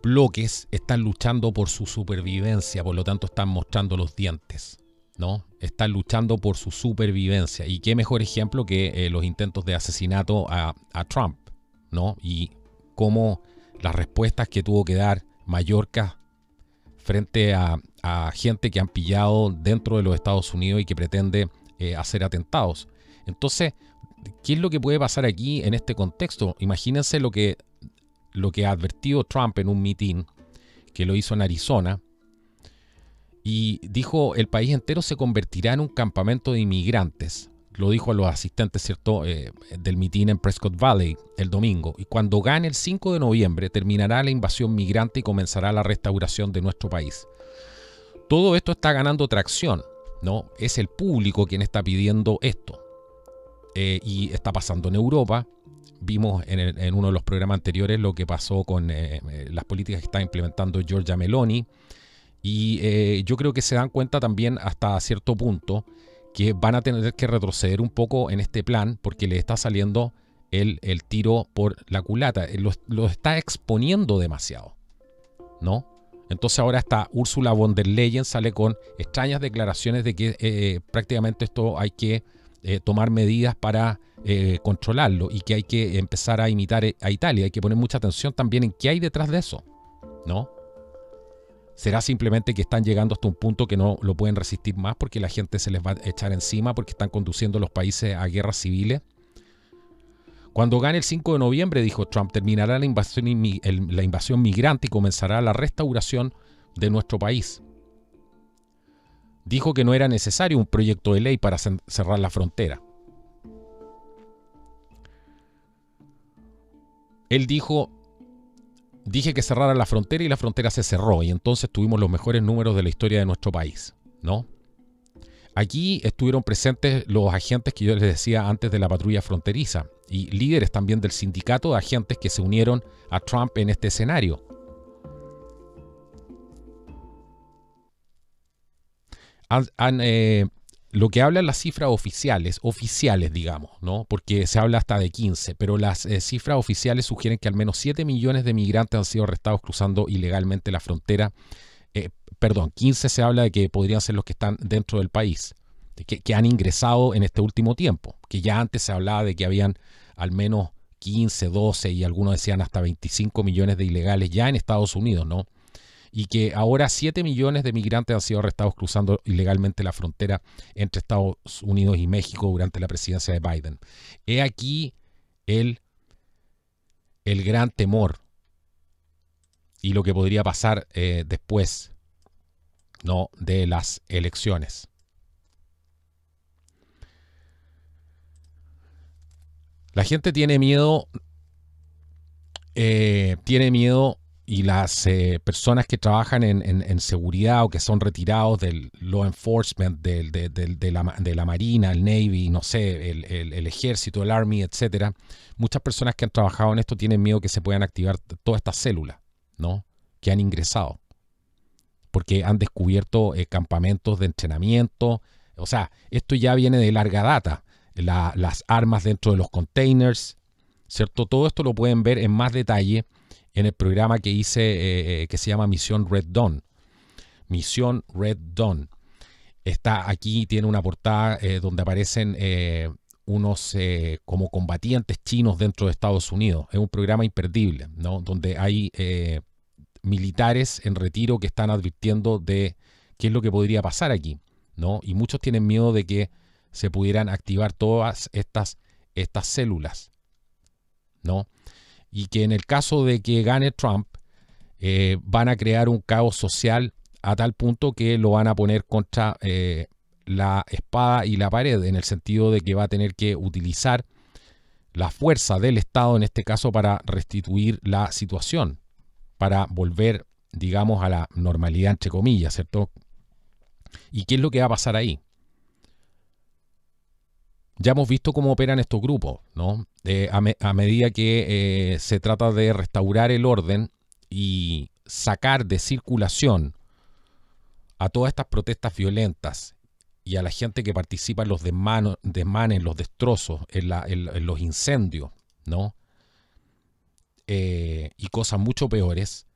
bloques están luchando por su supervivencia, por lo tanto están mostrando los dientes, ¿no? Están luchando por su supervivencia. Y qué mejor ejemplo que los intentos de asesinato a Trump, ¿no? Y cómo las respuestas que tuvo que dar Mallorca frente a gente que han pillado dentro de los Estados Unidos y que pretende hacer atentados. Entonces, ¿qué es lo que puede pasar aquí en este contexto? Imagínense lo que ha advertido Trump en un mitin que lo hizo en Arizona, y dijo: el país entero se convertirá en un campamento de inmigrantes. Lo dijo a los asistentes, ¿cierto?, del mitin en Prescott Valley el domingo. Y cuando gane el 5 de noviembre terminará la invasión migrante y comenzará la restauración de nuestro país. Todo esto está ganando tracción, ¿no? Es el público quien está pidiendo esto. Y está pasando en Europa. Vimos en uno de los programas anteriores lo que pasó con las políticas que está implementando Giorgia Meloni. Y yo creo que se dan cuenta también hasta cierto punto que van a tener que retroceder un poco en este plan porque le está saliendo el tiro por la culata. Lo está exponiendo demasiado, ¿no? Entonces ahora hasta Ursula von der Leyen sale con extrañas declaraciones de que prácticamente esto hay que tomar medidas para controlarlo, y que hay que empezar a imitar a Italia. Hay que poner mucha atención también en qué hay detrás de eso, ¿no? ¿Será simplemente que están llegando hasta un punto que no lo pueden resistir más porque la gente se les va a echar encima porque están conduciendo los países a guerras civiles? Cuando gane el 5 de noviembre, dijo Trump, terminará la invasión migrante y comenzará la restauración de nuestro país. Dijo que no era necesario un proyecto de ley para cerrar la frontera. Él dijo: dije que cerrara la frontera y la frontera se cerró, y entonces tuvimos los mejores números de la historia de nuestro país, ¿no? Aquí estuvieron presentes los agentes que yo les decía antes de la patrulla fronteriza, y líderes también del sindicato de agentes que se unieron a Trump en este escenario. Lo que hablan las cifras oficiales, digamos, ¿no? Porque se habla hasta de 15, pero las cifras oficiales sugieren que al menos 7 millones de migrantes han sido arrestados cruzando ilegalmente la frontera. 15 se habla de que podrían ser los que están dentro del país, que han ingresado en este último tiempo, que ya antes se hablaba de que habían al menos 15, 12 y algunos decían hasta 25 millones de ilegales ya en Estados Unidos, ¿no? Y que ahora 7 millones de migrantes han sido arrestados cruzando ilegalmente la frontera entre Estados Unidos y México durante la presidencia de Biden. He aquí el gran temor y lo que podría pasar después ¿no?, de las elecciones. La gente tiene miedo, y las personas que trabajan en seguridad o que son retirados del law enforcement, de la Marina, el Navy, no sé, el Ejército, el Army, etcétera, muchas personas que han trabajado en esto tienen miedo que se puedan activar todas estas células, ¿no?, que han ingresado, porque han descubierto campamentos de entrenamiento. O sea, esto ya viene de larga data. Las armas dentro de los containers, ¿cierto? Todo esto lo pueden ver en más detalle en el programa que hice, que se llama Misión Red Dawn. Misión Red Dawn. Está aquí, tiene una portada donde aparecen unos como combatientes chinos dentro de Estados Unidos. Es un programa imperdible, ¿no?, donde hay militares en retiro que están advirtiendo de qué es lo que podría pasar aquí, ¿no? Y muchos tienen miedo de que se pudieran activar todas estas células, ¿no? Y que en el caso de que gane Trump, van a crear un caos social a tal punto que lo van a poner contra la espada y la pared, en el sentido de que va a tener que utilizar la fuerza del Estado, en este caso, para restituir la situación, para volver, digamos, a la normalidad, entre comillas, ¿cierto? ¿Y qué es lo que va a pasar ahí? Ya hemos visto cómo operan estos grupos, ¿no? A medida que se trata de restaurar el orden y sacar de circulación a todas estas protestas violentas y a la gente que participa en los desmanes, los destrozos, en los incendios, ¿no?, y cosas mucho peores,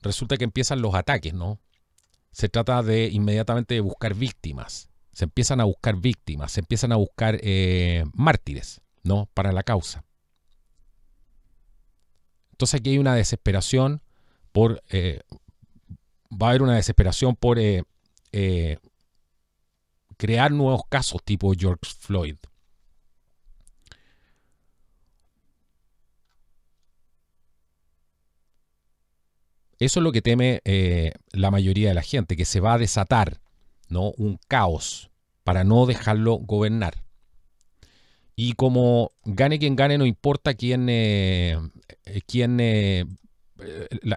resulta que empiezan los ataques, ¿no? Se trata de inmediatamente de buscar víctimas. Se empiezan a buscar víctimas, se empiezan a buscar mártires, ¿no?, para la causa. Entonces aquí hay una desesperación por... va a haber una desesperación por crear nuevos casos tipo George Floyd. Eso es lo que teme la mayoría de la gente, que se va a desatar, ¿no?, un caos para no dejarlo gobernar. Y como gane quien gane, no importa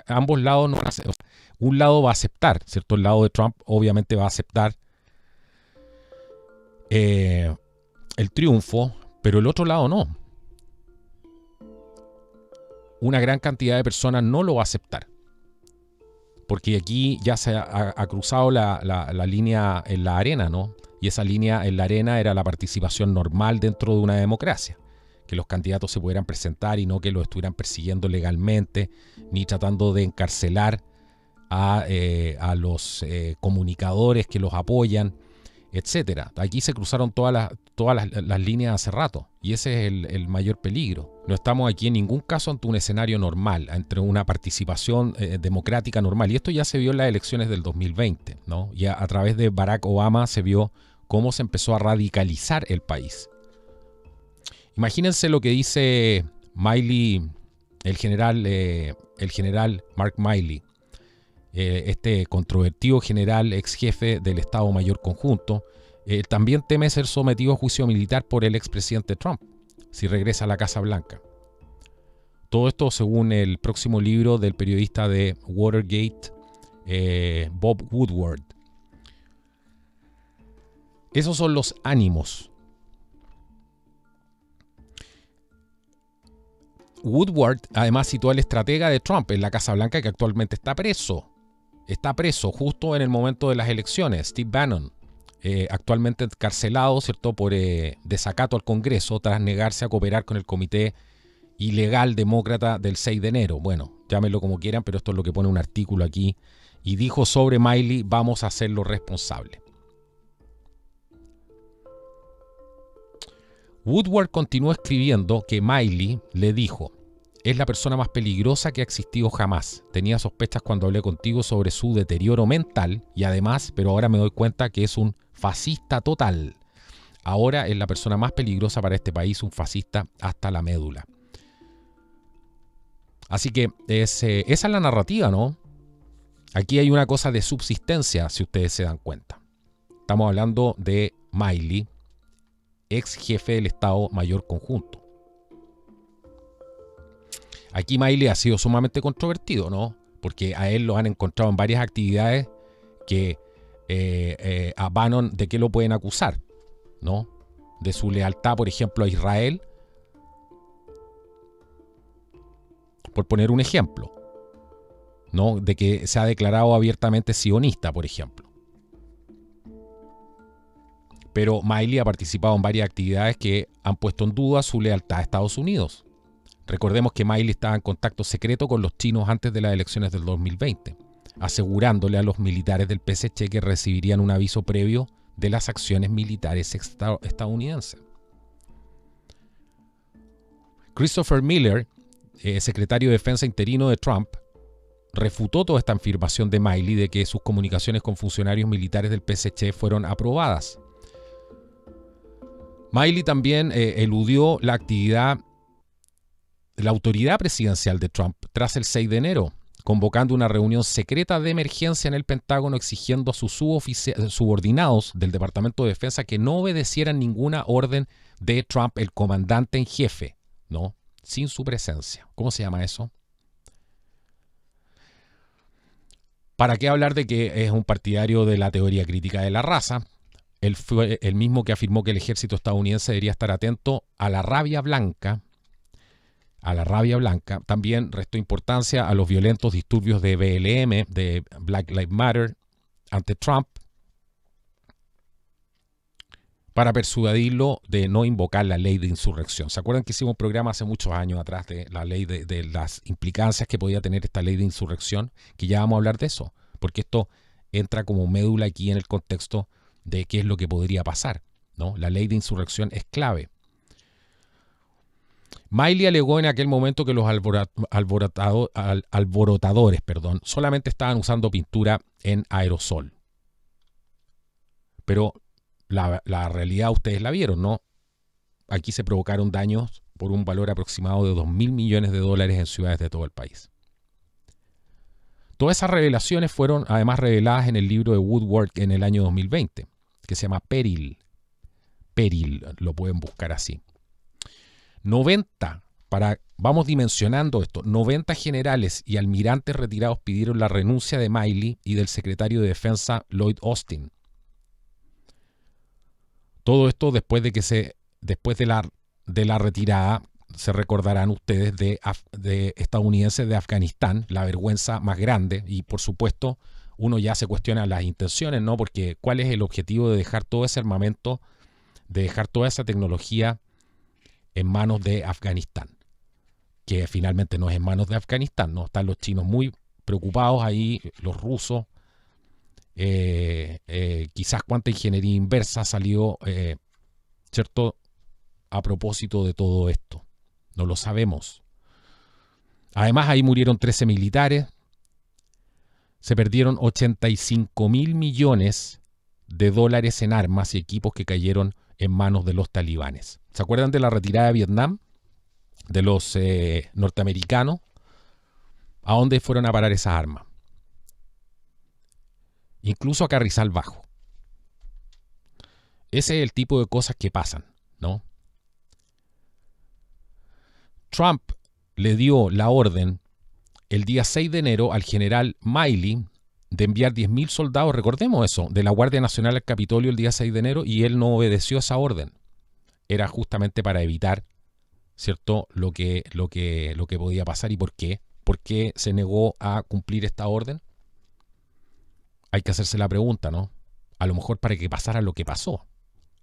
ambos lados no van a hacer, o sea, un lado va a aceptar, ¿cierto? El lado de Trump obviamente va a aceptar el triunfo, pero el otro lado no. Una gran cantidad de personas no lo va a aceptar, porque aquí ya se ha cruzado la línea en la arena, ¿no? Y esa línea en la arena era la participación normal dentro de una democracia, que los candidatos se pudieran presentar y no que los estuvieran persiguiendo legalmente, ni tratando de encarcelar a los comunicadores que los apoyan, etcétera. Aquí se cruzaron todas las líneas hace rato, y ese es el mayor peligro. No estamos aquí en ningún caso ante un escenario normal, entre una participación democrática normal, y esto ya se vio en las elecciones del 2020, ¿no? Y a través de Barack Obama se vio cómo se empezó a radicalizar el país. Imagínense lo que dice Milley, el general Mark Milley, este controvertido general, ex jefe del Estado Mayor Conjunto, también teme ser sometido a juicio militar por el expresidente Trump, si regresa a la Casa Blanca. Todo esto según el próximo libro del periodista de Watergate, Bob Woodward. Esos son los ánimos. Woodward además citó al estratega de Trump en la Casa Blanca, que actualmente está preso. Está preso justo en el momento de las elecciones, Steve Bannon, actualmente encarcelado, ¿cierto?, por desacato al Congreso tras negarse a cooperar con el comité ilegal demócrata del 6 de enero. Bueno, llámenlo como quieran, pero esto es lo que pone un artículo aquí. Y dijo sobre Milley: vamos a hacerlo responsable. Woodward continuó escribiendo que Milley le dijo: es la persona más peligrosa que ha existido jamás. Tenía sospechas cuando hablé contigo sobre su deterioro mental y además, pero ahora me doy cuenta que es un fascista total. Ahora es la persona más peligrosa para este país, un fascista hasta la médula. Así que esa es la narrativa, ¿no? Aquí hay una cosa de subsistencia, si ustedes se dan cuenta. Estamos hablando de Milley, ex jefe del Estado Mayor Conjunto. Aquí Milley ha sido sumamente controvertido, ¿no? Porque a él lo han encontrado en varias actividades que a Bannon, ¿de qué lo pueden acusar? ¿No? De su lealtad, por ejemplo, a Israel, por poner un ejemplo, ¿no? De que se ha declarado abiertamente sionista, por ejemplo. Pero Milley ha participado en varias actividades que han puesto en duda su lealtad a Estados Unidos. Recordemos que Milley estaba en contacto secreto con los chinos antes de las elecciones del 2020, asegurándole a los militares del PSC que recibirían un aviso previo de las acciones militares estadounidenses. Christopher Miller, secretario de Defensa interino de Trump, refutó toda esta afirmación de Milley de que sus comunicaciones con funcionarios militares del PSC fueron aprobadas. Milley también eludió la autoridad presidencial de Trump tras el 6 de enero, convocando una reunión secreta de emergencia en el Pentágono exigiendo a sus subordinados del Departamento de Defensa que no obedecieran ninguna orden de Trump, el comandante en jefe, ¿no? Sin su presencia. ¿Cómo se llama eso? ¿Para qué hablar de que es un partidario de la teoría crítica de la raza? Él fue el mismo que afirmó que el ejército estadounidense debería estar atento a la rabia blanca. También restó importancia a los violentos disturbios de BLM, de Black Lives Matter, ante Trump, para persuadirlo de no invocar la ley de insurrección. ¿Se acuerdan que hicimos un programa hace muchos años atrás de la ley de las implicancias que podía tener esta ley de insurrección? Que ya vamos a hablar de eso, porque esto entra como médula aquí en el contexto de qué es lo que podría pasar, ¿no? La ley de insurrección es clave. Milley alegó en aquel momento que los alborotadores solamente estaban usando pintura en aerosol. Pero la realidad ustedes la vieron, ¿no? Aquí se provocaron daños por un valor aproximado de $2.000 millones en ciudades de todo el país. Todas esas revelaciones fueron además reveladas en el libro de Woodward en el año 2020, que se llama Peril. Peril, lo pueden buscar así. Vamos dimensionando esto, 90 generales y almirantes retirados pidieron la renuncia de Milley y del secretario de Defensa Lloyd Austin. Todo esto después de la retirada, se recordarán ustedes, de estadounidenses de Afganistán, la vergüenza más grande, y por supuesto uno ya se cuestiona las intenciones, ¿no? Porque ¿cuál es el objetivo de dejar todo ese armamento, de dejar toda esa tecnología en manos de Afganistán? Que finalmente no es en manos de Afganistán, ¿no? Están los chinos muy preocupados ahí, los rusos. Quizás cuánta ingeniería inversa salió, ¿cierto?, a propósito de todo esto. No lo sabemos. Además, ahí murieron 13 militares. Se perdieron $85.000 millones en armas y equipos que cayeron en manos de los talibanes. ¿Se acuerdan de la retirada de Vietnam? De los norteamericanos. ¿A dónde fueron a parar esas armas? Incluso a Carrizal Bajo. Ese es el tipo de cosas que pasan, ¿no? Trump le dio la orden el día 6 de enero al general Milley de enviar 10.000 soldados, recordemos eso, de la Guardia Nacional al Capitolio el día 6 de enero, y él no obedeció esa orden. Era justamente para evitar, ¿cierto?, lo que podía pasar. ¿Y por qué? ¿Por qué se negó a cumplir esta orden? Hay que hacerse la pregunta, ¿no? A lo mejor para que pasara lo que pasó.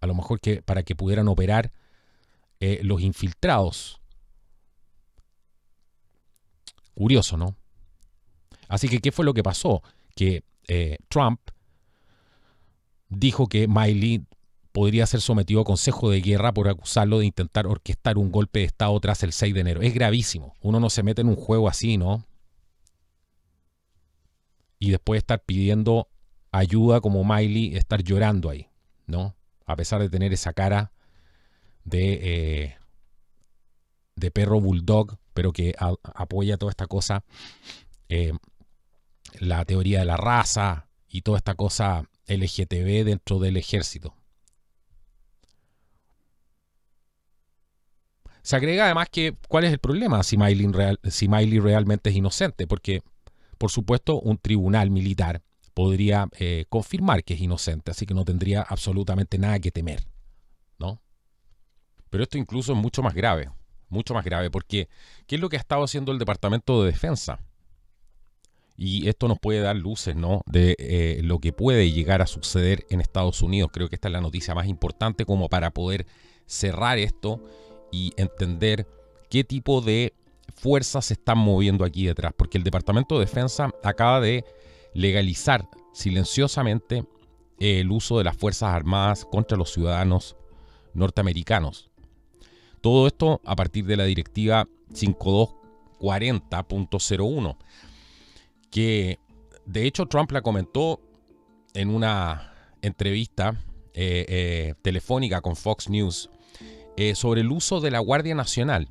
A lo mejor para que pudieran operar los infiltrados. Curioso, ¿no? Así que, ¿qué fue lo que pasó? Que Trump dijo que Milley podría ser sometido a consejo de guerra por acusarlo de intentar orquestar un golpe de Estado tras el 6 de enero. Es gravísimo. Uno no se mete en un juego así, ¿no? Y después estar pidiendo ayuda como Milley, estar llorando ahí, ¿no? A pesar de tener esa cara de perro bulldog, pero que apoya toda esta cosa la teoría de la raza y toda esta cosa LGTB dentro del ejército. Se agrega además que, ¿cuál es el problema si Miley realmente es inocente? Porque, por supuesto, un tribunal militar podría confirmar que es inocente, así que no tendría absolutamente nada que temer, ¿no? Pero esto incluso es mucho más grave, porque ¿qué es lo que ha estado haciendo el Departamento de Defensa? Y esto nos puede dar luces, ¿no?, de lo que puede llegar a suceder en Estados Unidos. Creo que esta es la noticia más importante como para poder cerrar esto y entender qué tipo de fuerzas se están moviendo aquí detrás. Porque el Departamento de Defensa acaba de legalizar silenciosamente el uso de las Fuerzas Armadas contra los ciudadanos norteamericanos. Todo esto a partir de la directiva 5240.01, que de hecho Trump la comentó en una entrevista telefónica con Fox News sobre el uso de la Guardia Nacional,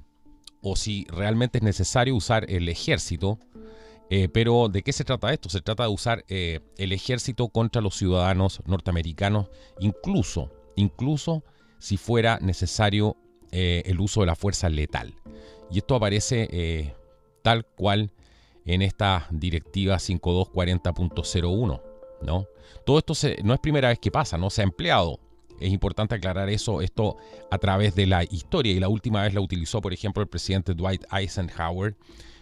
o si realmente es necesario usar el ejército. Pero ¿de qué se trata esto? Se trata de usar el ejército contra los ciudadanos norteamericanos, incluso si fuera necesario el uso de la fuerza letal. Y esto aparece tal cual en esta directiva 5240.01, ¿no? Todo esto no es primera vez que pasa, no se ha empleado. Es importante aclarar esto a través de la historia, y la última vez la utilizó, por ejemplo, el presidente Dwight Eisenhower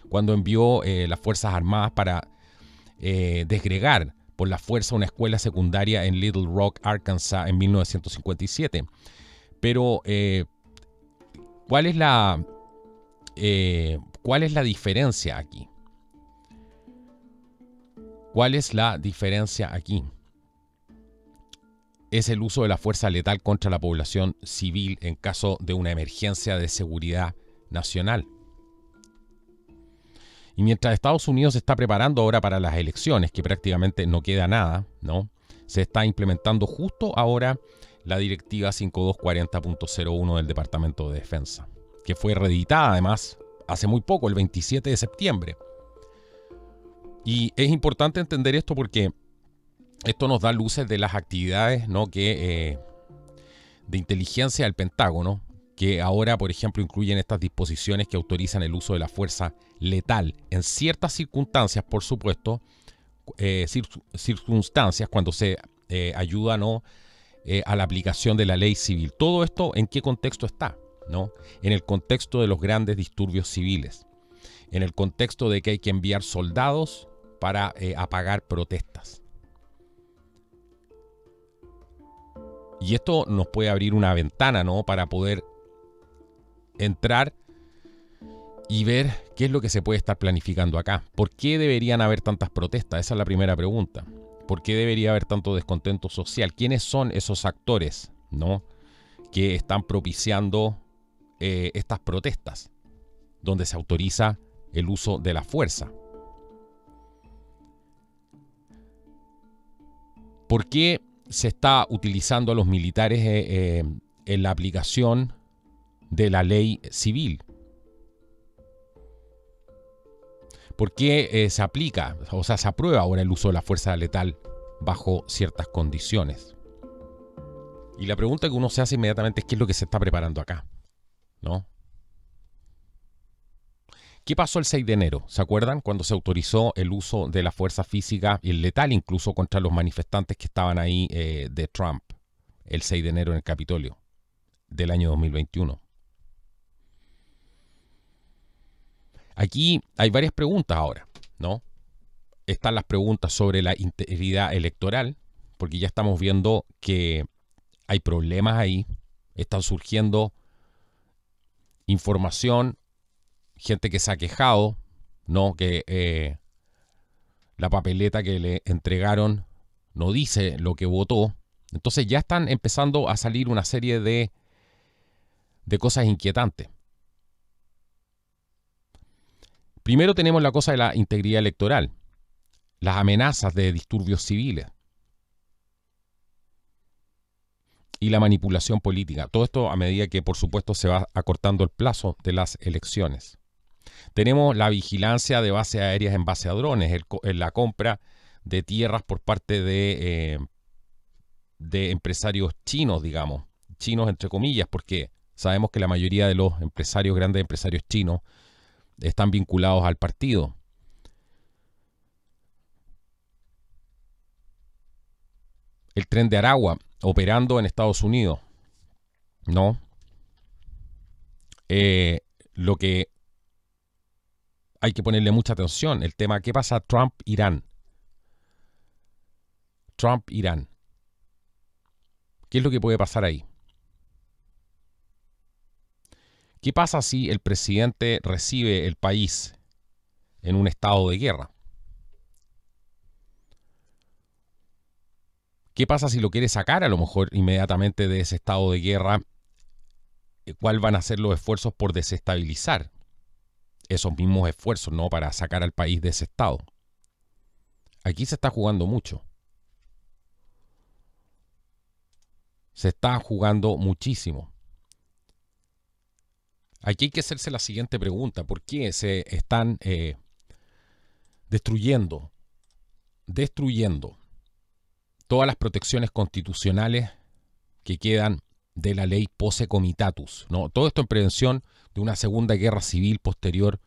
cuando envió las Fuerzas Armadas para desgregar por la fuerza una escuela secundaria en Little Rock, Arkansas, en 1957. Pero, ¿cuál es la diferencia aquí? ¿Cuál es la diferencia aquí? Es el uso de la fuerza letal contra la población civil en caso de una emergencia de seguridad nacional. Y mientras Estados Unidos se está preparando ahora para las elecciones, que prácticamente no queda nada, ¿no?, se está implementando justo ahora la directiva 5240.01 del Departamento de Defensa, que fue reeditada además hace muy poco, el 27 de septiembre. Y es importante entender esto porque esto nos da luces de las actividades, ¿no?, de inteligencia del Pentágono, que ahora, por ejemplo, incluyen estas disposiciones que autorizan el uso de la fuerza letal en ciertas circunstancias, por supuesto, circunstancias cuando se ayuda, ¿no?, a la aplicación de la ley civil. Todo esto, ¿en qué contexto está?, ¿no? En el contexto de los grandes disturbios civiles, en el contexto de que hay que enviar soldados para apagar protestas. Y esto nos puede abrir una ventana, ¿no?, para poder entrar y ver qué es lo que se puede estar planificando acá. ¿Por qué deberían haber tantas protestas? Esa es la primera pregunta. ¿Por qué debería haber tanto descontento social? ¿Quiénes son esos actores, ¿no?, que están propiciando estas protestas donde se autoriza el uso de la fuerza? ¿Por qué se está utilizando a los militares en la aplicación de la ley civil? ¿Por qué se aplica, o sea, se aprueba ahora el uso de la fuerza letal bajo ciertas condiciones? Y la pregunta que uno se hace inmediatamente es ¿qué es lo que se está preparando acá?, ¿no? ¿Qué pasó el 6 de enero? ¿Se acuerdan? Cuando se autorizó el uso de la fuerza física y el letal incluso contra los manifestantes que estaban ahí de Trump el 6 de enero en el Capitolio del año 2021. Aquí hay varias preguntas ahora, ¿no? Están las preguntas sobre la integridad electoral, porque ya estamos viendo que hay problemas ahí, están surgiendo información, gente que se ha quejado, ¿no?, que la papeleta que le entregaron no dice lo que votó. Entonces ya están empezando a salir una serie de cosas inquietantes. Primero tenemos la cosa de la integridad electoral, las amenazas de disturbios civiles y la manipulación política. Todo esto a medida que, por supuesto, se va acortando el plazo de las elecciones. Tenemos la vigilancia de bases aéreas en base a drones, la compra de tierras por parte de empresarios chinos, digamos, chinos entre comillas, porque sabemos que la mayoría de los empresarios, grandes empresarios chinos, están vinculados al partido. El tren de Aragua operando en Estados Unidos, ¿no? Lo que hay que ponerle mucha atención, el tema, ¿qué pasa Trump-Irán? Trump-Irán. ¿Qué es lo que puede pasar ahí? ¿Qué pasa si el presidente recibe el país en un estado de guerra? ¿Qué pasa si lo quiere sacar a lo mejor inmediatamente de ese estado de guerra? ¿Cuáles van a ser los esfuerzos por desestabilizar esos mismos esfuerzos, ¿no? Para sacar al país de ese estado. Aquí se está jugando mucho. Se está jugando muchísimo. Aquí hay que hacerse la siguiente pregunta. ¿Por qué se están destruyendo todas las protecciones constitucionales que quedan de la ley Posse Comitatus, ¿no? Todo esto en prevención de una segunda guerra civil posterior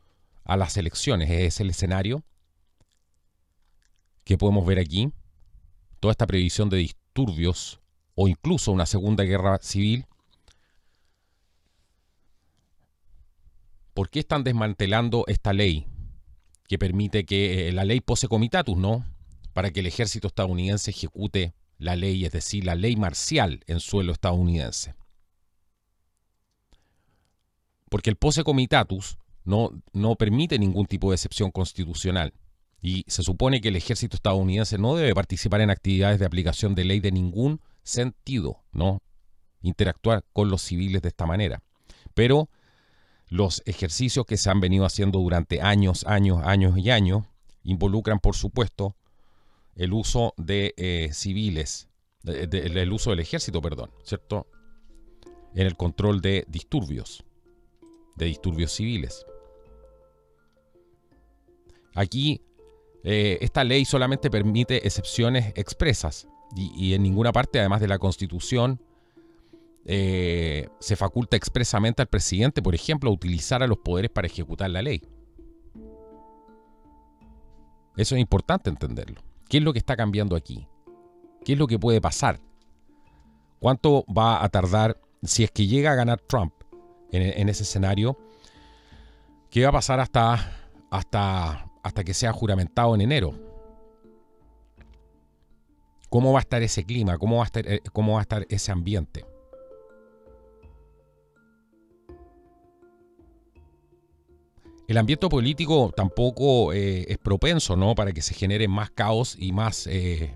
a las elecciones? Es el escenario que podemos ver aquí. Toda esta previsión de disturbios o incluso una segunda guerra civil. ¿Por qué están desmantelando esta ley que permite que la ley Posse Comitatus, ¿no? Para que el ejército estadounidense ejecute la ley, es decir, la ley marcial en suelo estadounidense? Porque el Posse Comitatus no permite ningún tipo de excepción constitucional. Y se supone que el ejército estadounidense no debe participar en actividades de aplicación de ley de ningún sentido, ¿no? Interactuar con los civiles de esta manera. Pero los ejercicios que se han venido haciendo durante años involucran, por supuesto, el uso de civiles, el uso del ejército, ¿cierto? En el control de disturbios civiles. Aquí esta ley solamente permite excepciones expresas y en ninguna parte, además de la Constitución, se faculta expresamente al presidente, por ejemplo, a utilizar a los poderes para ejecutar la ley. Eso es importante entenderlo. ¿Qué es lo que está cambiando aquí? ¿Qué es lo que puede pasar? ¿Cuánto va a tardar si es que llega a ganar Trump en ese escenario? ¿Qué va a pasar hasta que sea juramentado en enero? ¿Cómo va a estar ese clima? ¿Cómo va a estar ese ambiente? El ambiente político tampoco es propenso, ¿no? Para que se genere más caos y más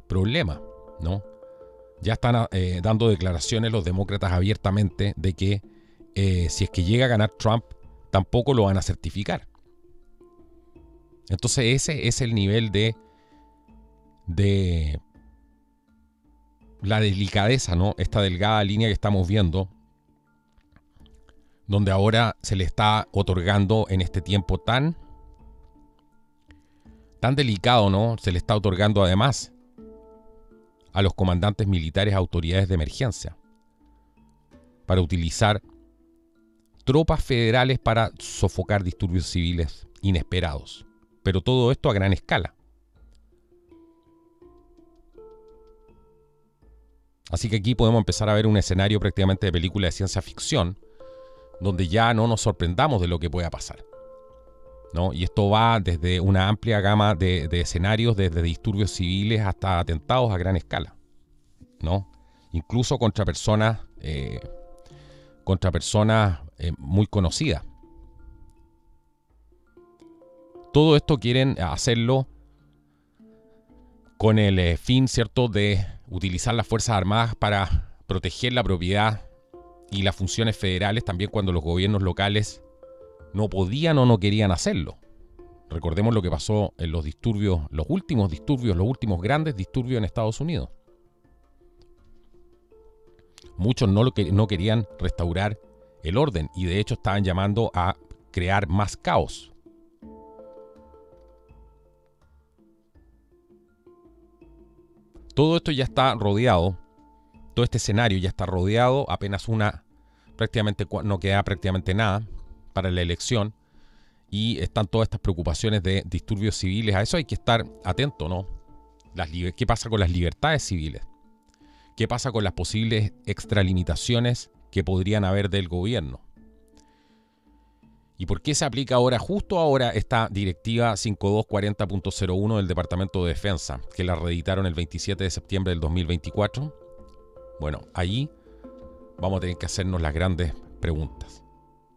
problemas, ¿no? Ya están dando declaraciones los demócratas abiertamente de que si es que llega a ganar Trump, tampoco lo van a certificar. Entonces ese es el nivel de la delicadeza, ¿no? Esta delgada línea que estamos viendo, donde ahora se le está otorgando en este tiempo tan delicado, ¿no? Se le está otorgando además a los comandantes militares autoridades de emergencia para utilizar tropas federales para sofocar disturbios civiles inesperados. Pero todo esto a gran escala. Así que aquí podemos empezar a ver un escenario prácticamente de película de ciencia ficción, donde ya no nos sorprendamos de lo que pueda pasar, ¿no? Y esto va desde una amplia gama de escenarios, desde disturbios civiles hasta atentados a gran escala, ¿no? Incluso contra personas muy conocidas. Todo esto quieren hacerlo con el fin, ¿cierto?, de utilizar las Fuerzas Armadas para proteger la propiedad y las funciones federales también cuando los gobiernos locales no podían o no querían hacerlo. Recordemos lo que pasó en los disturbios, los últimos grandes disturbios en Estados Unidos. Muchos no querían restaurar el orden y de hecho estaban llamando a crear más caos. Todo esto ya está rodeado, todo este escenario ya está rodeado, apenas no queda prácticamente nada para la elección y están todas estas preocupaciones de disturbios civiles. A eso hay que estar atento, ¿no? ¿Qué pasa con las libertades civiles? ¿Qué pasa con las posibles extralimitaciones que podrían haber del gobierno? ¿Y por qué se aplica justo ahora, esta directiva 5240.01 del Departamento de Defensa, que la reeditaron el 27 de septiembre del 2024? Bueno, ahí vamos a tener que hacernos las grandes preguntas.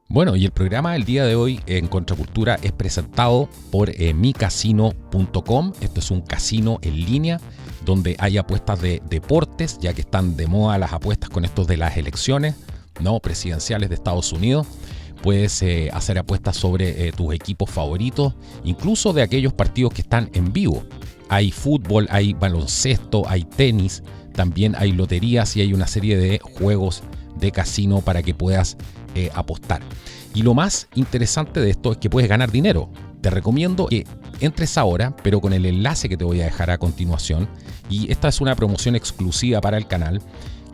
Bueno, y el programa del día de hoy en Contracultura es presentado por micasino.com. Esto es un casino en línea donde hay apuestas de deportes, ya que están de moda las apuestas con estos de las elecciones, ¿no?, presidenciales de Estados Unidos. Puedes hacer apuestas sobre tus equipos favoritos, incluso de aquellos partidos que están en vivo. Hay fútbol, hay baloncesto, hay tenis, también hay loterías y hay una serie de juegos de casino para que puedas apostar. Y lo más interesante de esto es que puedes ganar dinero. Te recomiendo que entres ahora, pero con el enlace que te voy a dejar a continuación. Y esta es una promoción exclusiva para el canal,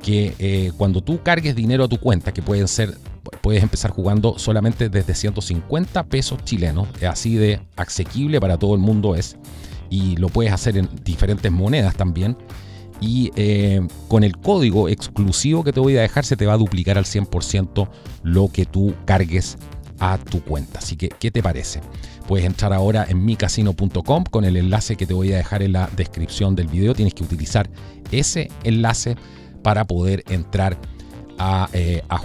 que cuando tú cargues dinero a tu cuenta, que puedes empezar jugando solamente desde 150 pesos chilenos, así de asequible para todo el mundo es, y lo puedes hacer en diferentes monedas también. Y con el código exclusivo que te voy a dejar se te va a duplicar al 100% lo que tú cargues a tu cuenta. Así que, ¿qué te parece? Puedes entrar ahora en micasino.com con el enlace que te voy a dejar en la descripción del video. Tienes que utilizar ese enlace para poder entrar a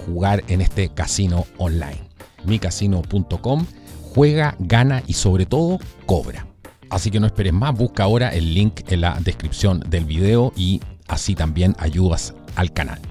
jugar en este casino online. micasino.com, juega, gana y sobre todo cobra. Así que no esperes más, busca ahora el link en la descripción del video y así también ayudas al canal.